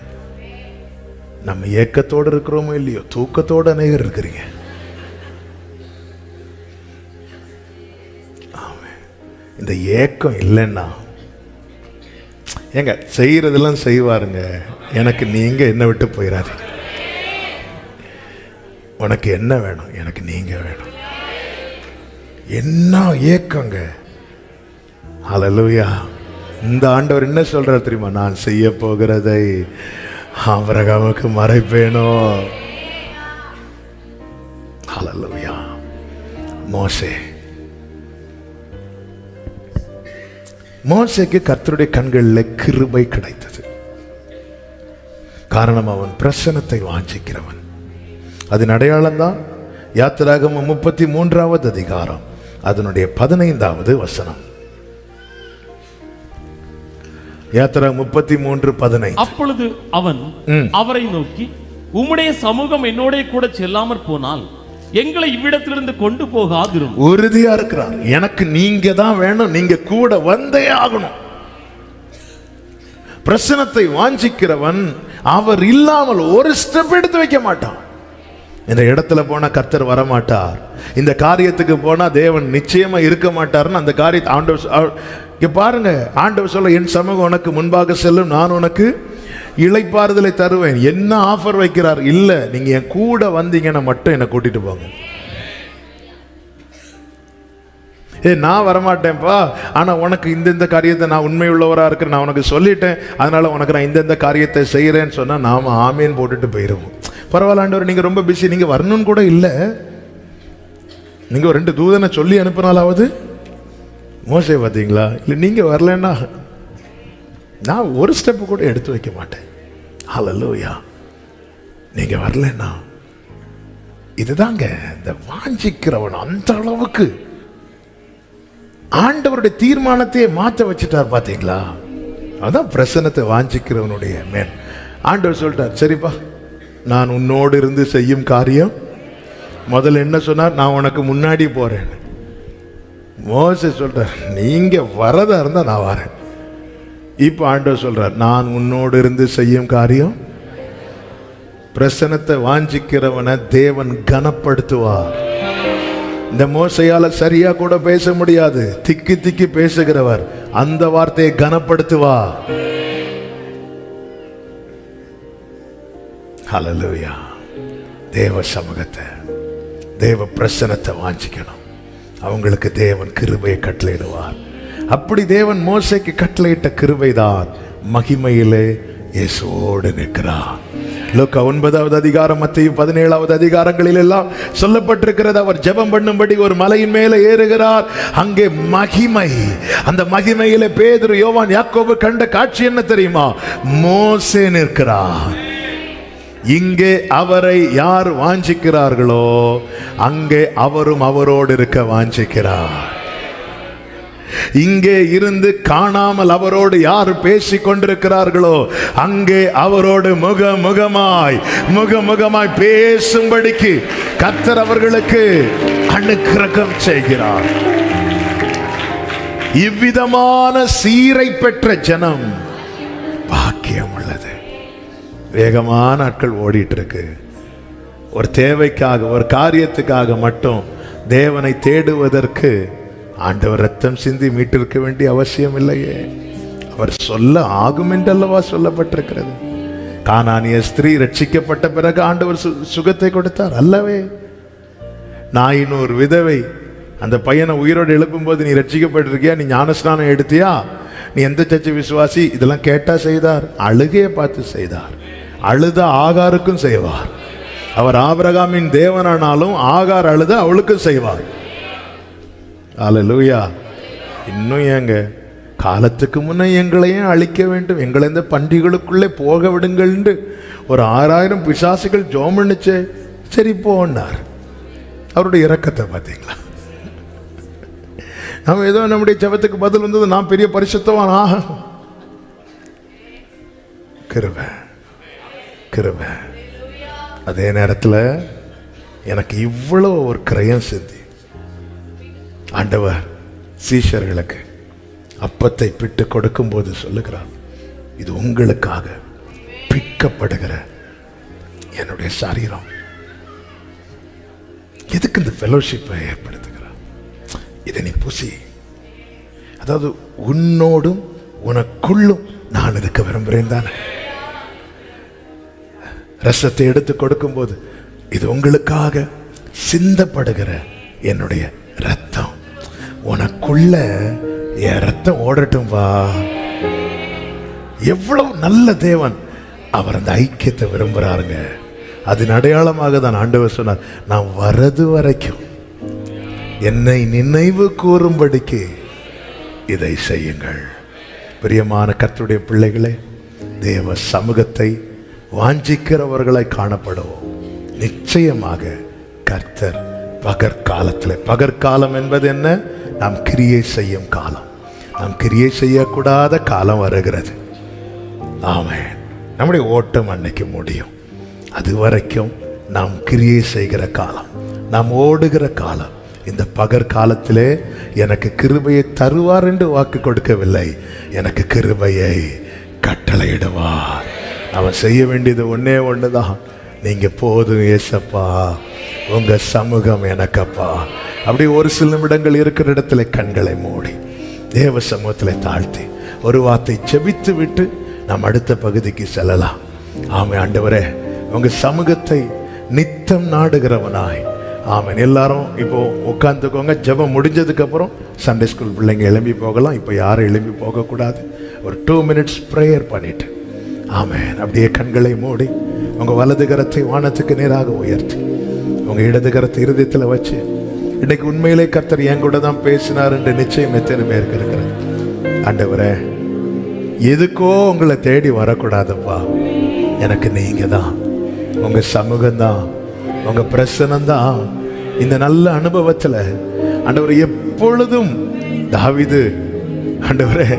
நம்ம ஏக்கத்தோடு இருக்கிறோமோ இல்லையோ, தூக்கத்தோடு அநேகர் இருக்கிறீங்க. ஆமென். இந்த ஏக்கம் இல்லைன்னா ஏங்க செய்யறதெல்லாம் செய்வாருங்க. எனக்கு நீங்க என்ன விட்டு போயிடாதீங்க. உனக்கு என்ன வேணும்? எனக்கு நீங்க வேணும். என்ன ஏக்கங்க. ஹல்லேலூயா. இந்த ஆண்டவர் என்ன சொல்றார் தெரியுமா? நான் செய்ய போகிறதை ஆபிரகாமுக்கு மறைப்பேனோ. ஹல்லேலூயா. மோசேக்கு கர்த்தருடைய கண்களில் கிருபை கிடைத்தது. காரணம், அவன் பிரசன்னத்தை வாஞ்சிக்கிறவன். அதன் அடையாளம் தான் யாத்திராகமம் 33வது அதிகாரம் அதனுடைய 15வது வசனம். யாத்திராகமம் 33:15. அப்பொழுது அவன் அவரை நோக்கி, உம்முடைய சமூகம் என்னோட கூட செல்லாமற் போனால் எங்களை இவ்விடத்திலிருந்து கொண்டு போகாதிரும். உறுதியா இருக்கிறார். எனக்கு நீங்க தான் வேணும், நீங்க கூட வந்தே ஆகணும். பிரசன்னத்தை வாஞ்சிக்கிறவன் அவர் இல்லாமல் ஒரு ஸ்டெப் எடுத்து வைக்க மாட்டான். இந்த இடத்துல போனா கர்த்தர் வரமாட்டார், இந்த காரியத்துக்கு போனா தேவன் நிச்சயமா இருக்க மாட்டார்னு அந்த காரியத்தை ஆண்டவர் இங்க பாருங்க. ஆண்டவர் சொல்ல, என் சமூகம் உனக்கு முன்பாக செல்லும், நான் உனக்கு இளைப்பாறுதலை தருவேன். என்ன ஆஃபர் வைக்கிறார்? இல்ல, நீங்க என் கூட வந்தீங்கன்னா மட்டும் என்னை கூட்டிட்டு போங்க. நான் வரமாட்டேன்ப்பா, ஆனா உனக்கு இந்த காரியத்தை நான் உண்மை உள்ளவரா இருக்கிறேன், நான் உனக்கு சொல்லிட்டேன், அதனால உனக்கு நான் இந்த காரியத்தை செய்யறேன்னு சொன்னா நாம ஆமேன் போட்டுட்டு போயிருவோம். பரவாயில்ல ஆண்டவர், நீங்க ரொம்ப பிஸி, நீங்க வரணும்னு கூட இல்லை, நீங்க 2 தூதனை சொல்லி அனுப்பினாலாவது. மோசே பார்த்தீங்களா? இல்லை, நீங்க வரலன்னா நான் ஒரு ஸ்டெப் கூட எடுத்து வைக்க மாட்டேன். ஹல்லேலூயா. நீங்க வரலன்னா இதுதாங்க இந்த வாஞ்சிக்கிறவன் அந்த அளவுக்கு ஆண்டவருடைய தீர்மானத்தையே மாற்ற வச்சுட்டார். பார்த்தீங்களா? அதான் பிரசன்னத்தை வாஞ்சிக்கிறவனுடைய மேல். ஆண்டவர் சொல்லிட்டார், சரிப்பா, நான் உன்னோடு இருந்து செய்யும் காரியம். முதல்ல என்ன சொன்னார்? நான் உனக்கு முன்னாடி போறேன். மோசே சொல்றார், நீங்க வரதா இருந்தா நான் வரேன். இப்ப ஆண்டவர் சொல்றார், நான் உன்னோடு இருந்து செய்யும் காரியம். பிரசன்னத்தை வாஞ்சிக்கிறவனை தேவன் கனப்படுத்துவார். இந்த மோசையால சரியா கூட பேச முடியாது, திக்கி திக்கி பேசுகிறவர் அந்த வார்த்தையை கனப்படுத்துவார். ஹல்லேலூயா. தேவ சமூகத்தை, தேவ பிரசன்னத்தை வாஞ்சிக்கணும். அவங்களுக்கு தேவன் கிருபையை கட்டளையிடுவார். அப்படி தேவன் மோசேக்கு கட்டளையிட்ட கிருபைதான் மகிமையிலே இயேசுவோடு நிற்கிறார். லூக்கா 9வது அதிகாரம், மத்தேயு 17வது அதிகாரங்களில் எல்லாம் சொல்லப்பட்டிருக்கிறது. அவர் ஜெபம் பண்ணும்படி ஒரு மலையின் மேலே ஏறுகிறார். அங்கே மகிமை, அந்த மகிமையிலே பேதுரு, யோவான், யாக்கோபு கண்ட காட்சி என்ன தெரியுமா? மோசே நிற்கிறார். இங்கே அவரை யார் வாஞ்சிக்கிறார்களோ அங்கே அவரும் அவரோடு இருக்க வாஞ்சிக்கிறார். இங்கே இருந்து காணாமல் அவரோடு யார் பேசிக் கொண்டிருக்கிறார்களோ அங்கே அவரோடு முகமுகமாய் பேசும்படிக்கு கர்த்தர் அவர்களுக்கு அனுக்கிரகம் செய்கிறார். இவ்விதமான சீரை பெற்ற ஜனம் பாக்கியம் உள்ளது. வேகமான நாட்கள் ஓடிட்டு இருக்கு. ஒரு தேவைக்காக, ஒரு காரியத்துக்காக மட்டும் தேவனை தேடுவதற்கு ஆண்டவர் ரத்தம் சிந்தி மீட்டிருக்க வேண்டிய அவசியம் இல்லையே. அவர் சொல்ல ஆகும் என்றல்லவா சொல்லப்பட்டிருக்கிறது. கானானிய ஸ்திரீ ரட்சிக்கப்பட்ட பிறகு ஆண்டவர் சுகத்தை கொடுத்தார் அல்லவே. நாயினூர் விதவை அந்த பையனை உயிரோடு எழுப்பும் போது, நீ ரட்சிக்கப்பட்டிருக்கியா, நீ ஞானஸ்நானம் எடுத்தியா, நீ எந்த சர்ச்சை விசுவாசி, இதெல்லாம் கேட்டா செய்தார். அழுகையை பார்த்து செய்தார். அழுத ஆகாருக்கும் செய்வார். அவர் ஆபிரகாமின் தேவனானாலும் ஆகார் அழுத அவளுக்கும் செய்வார். அல்லேலூயா. இன்னும் ஏங்க, காலத்துக்கு முன்னே எங்களையும் அழிக்க வேண்டும், எங்களை இந்த பண்டிகளுக்குள்ளே போக விடுங்கள் என்று ஒரு 6000 பிசாசுகள் ஜெபம் பண்ணுச்சே, சரி போன்னார். அவருடைய இரக்கத்தை பார்த்தீங்களா? நம்ம ஏதோ நம்முடைய ஜெபத்துக்கு பதில் வந்தது, நான் பெரிய பரிசுத்தவானா. கிருபை கிருபை. அதே நேரத்தில் எனக்கு இவ்வளோ ஒரு கிரயம் சிந்தி ஆண்டவர் சீஷர்களுக்கு அப்பத்தை பிட்டு கொடுக்கும் போது சொல்லுகிறார், இது உங்களுக்காக பிற்கப்படுகிற என்னுடைய சரீரம். எதுக்கு இந்த ஃபெலோஷிப்பை ஏற்படுத்துகிறார்? இதை நீ புசி. அதாவது உன்னோடும் உனக்குள்ளும் நான் இருக்க விரும்புகிறேன் தானே. ரசத்தை எடுத்து கொடுக்கும் போது, இது உங்களுக்காக சிந்தப்படுகிற என்னுடைய ரத்தம். உனக்குள்ள என் ரத்தம் ஓடட்டும் வா. எவ்வளவு நல்ல தேவன்! அவர் அந்த ஐக்கியத்தை விரும்புகிறாருங்க. அதன் அடையாளமாக தான் ஆண்டவர் சொன்னார், நான் வரது வரைக்கும் என்னை நினைவு கூறும்படிக்கு இதை செய்யுங்கள். பிரியமான கர்த்தருடைய பிள்ளைகளே, தேவ சமூகத்தை வாஞ்சிக்கிறவர்களை காணப்படுவோம். நிச்சயமாக கர்த்தர் பகற்காலத்தில், பகற்காலம் என்பது என்ன? நாம் கிரியை செய்யும் காலம். நாம் கிரியை செய்யக்கூடாத காலம் வருகிறது. ஆமென். நம்முடைய ஓட்டம் அன்னைக்கு முடியும். அது வரைக்கும் நாம் கிரியை செய்கிற காலம், நாம் ஓடுகிற காலம். இந்த பகற்காலத்திலே எனக்கு கிருபையை தருவார் என்று வாக்கு கொடுக்கவில்லை, எனக்கு கிருபையை கட்டளையிடுவார். அவன் செய்ய வேண்டியது ஒன்னே ஒண்ணுதான், நீங்க போதும் ஏசப்பா, உங்க சமூகம் எனக்கப்பா. அப்படி ஒரு சில நிமிடங்கள் இருக்கிற இடத்துல கண்களை மூடி தேவ சமூகத்தில் தாழ்த்தி ஒரு வார்த்தை செபித்து விட்டு நாம் அடுத்த பகுதிக்கு செல்லலாம். ஆமென். ஆண்டவரே, உங்க சமூகத்தை நித்தம் நாடுகிறவனாய். ஆமென். எல்லாரும் இப்போ உட்காந்துக்கோங்க. ஜெபம் முடிஞ்சதுக்கு அப்புறம் சண்டே ஸ்கூல் பிள்ளைங்க எழும்பி போகலாம். இப்போ யாரும் எழும்பி போகக்கூடாது. ஒரு 2 minutes ப்ரேயர் பண்ணிட்டு, ஆமென், அப்படியே கண்களை மூடி உங்க வலது கரத்தை வானத்துக்கு நேராக உயர்த்தி உங்க இடது கரத்தை இருதயத்தில் வச்சு, இன்னைக்கு உண்மையிலே கர்த்தர் என் கூட தான் பேசினார் என்று நிச்சயம் எத்தனை பேருக்கு இருக்கிறது. ஆண்டவரே, எதுக்கோ உங்களை தேடி வரக்கூடாதுப்பா, எனக்கு நீங்க தான், உங்க சமூகம் தான், உங்க பிரசனம் தான். இந்த நல்ல அனுபவத்துல ஆண்டவர் எப்பொழுதும் தாவீது ஆண்டவரே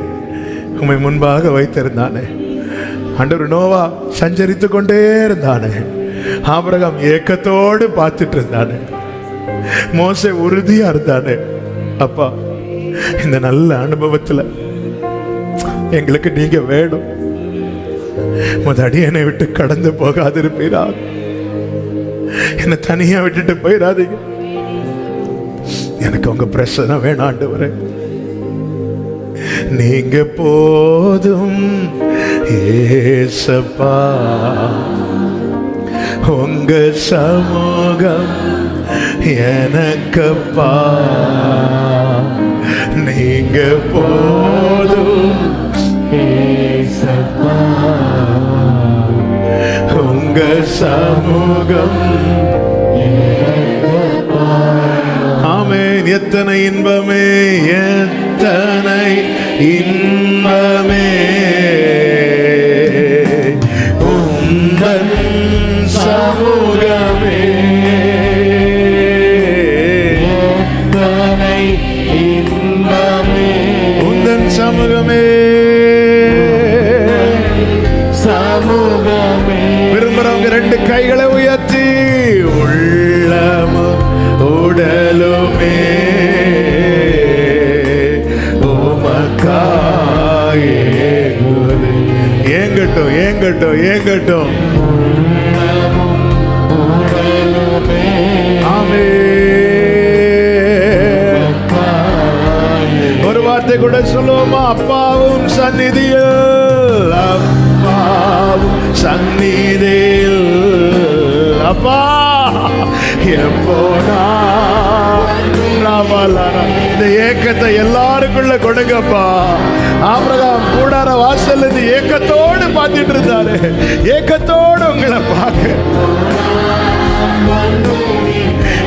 உம்மை முன்பாக வைத்திருந்தானே. ஆண்டவர் நோவா சஞ்சரித்து கொண்டே இருந்தானே. ஆபிரகாம் ஏக்கத்தோடு பார்த்துட்டு இருந்தானே. மோசே உறுதியா இருந்தானே. அப்பா, இந்த நல்ல அனுபவத்துல எங்களுக்கு நீங்க வேணும். அடியனை விட்டு கடந்து போகாதிருப்பீரா, என்னை தனியா விட்டுட்டு போயிடாதீங்க. எனக்கு உங்க பிரச்சனை வேணாம் ஆண்டவரே. நீங்க போதும் ஏசப்பா, உங்க சமூகம் எனக்கப்பா. நீங்க போதும் ஏசப்பா, உங்க சமூகம் எனக்கப்பா. ஆமென். எத்தனை இன்பமே, எத்தனை இன்பமே உந்தன் சமூகமே, எத்தனை இன்பமே உந்தன் சமூகமே, சமூகமே. விரும்புறவங்க 2 கைகளை உயர்த்தி, உள்ளமும் உடலுமே ஏங்கட்டும் ஏங்கட்டும் ஏங்கட்டும். ஒரு வார்த்தை கூட சொல்லுவோமா? அப்பாவும் சந்நிதியில், அப்பாவும் சந்நிதியில், அப்பா எப்போனா. இந்த ஏக்கத்தை எல்லாருக்குள்ள கொடுங்கப்பா. ஆபிரகாம் கூடார வாசல் இருந்து ஏக்கத்தோடு பார்த்துட்டு இருந்தாரு. ஏக்கத்தோடு உங்களை பார்க்க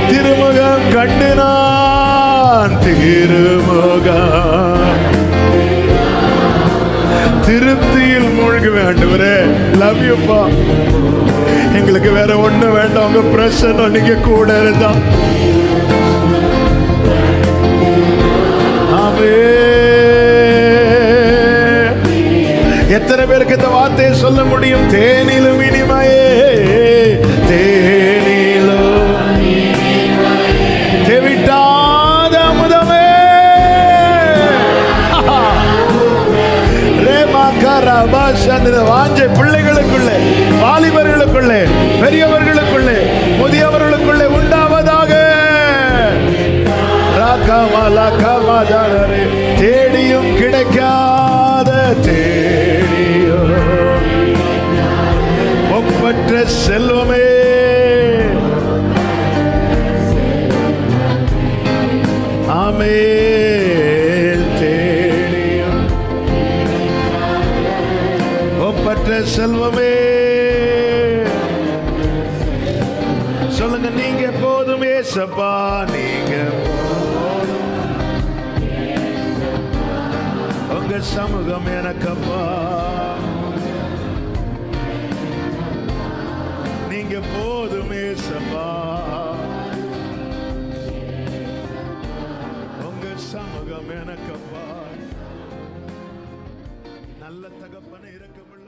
திருமுகம் கண்டு நான், திருமுகம் திருப்தியில் மூழ்குவேன் ஆண்டவரே. லவ் யூப்பா. எங்களுக்கு வேற ஒண்ணு வேண்டாம், உங்க பிரசன்னம் நீங்க கூட இருந்தா. எத்தனை பேருக்கு இந்த வார்த்தையை சொல்ல முடியும்? தேனிலும் இனிமையே, தேனிலும் தேவிட்டாத அமுதமே. வாஞ்சை பிள்ளைகளுக்குள்ளே, வாலிபர்களுக்குள்ளே, பெரியவர்களுக்குள்ளே, முதியவர்களுக்குள்ளே உண்டாவதாக. தேடியும் கிடைக்காத, தேடியும் ஒப்பற்ற செல்வமே, ஆமென். தேடியும் ஒப்பற்ற செல்வமே. சொல்லுங்க, நீங்க போதும் ஏசப்பா, நீங்க உங்க சமூகம் எனக்கப்பா. நீங்க போதும் ஏசப்பா, உங்க சமூகம் எனக்கப்பா. நல்ல தகப்பனை இரக்கமுள்ள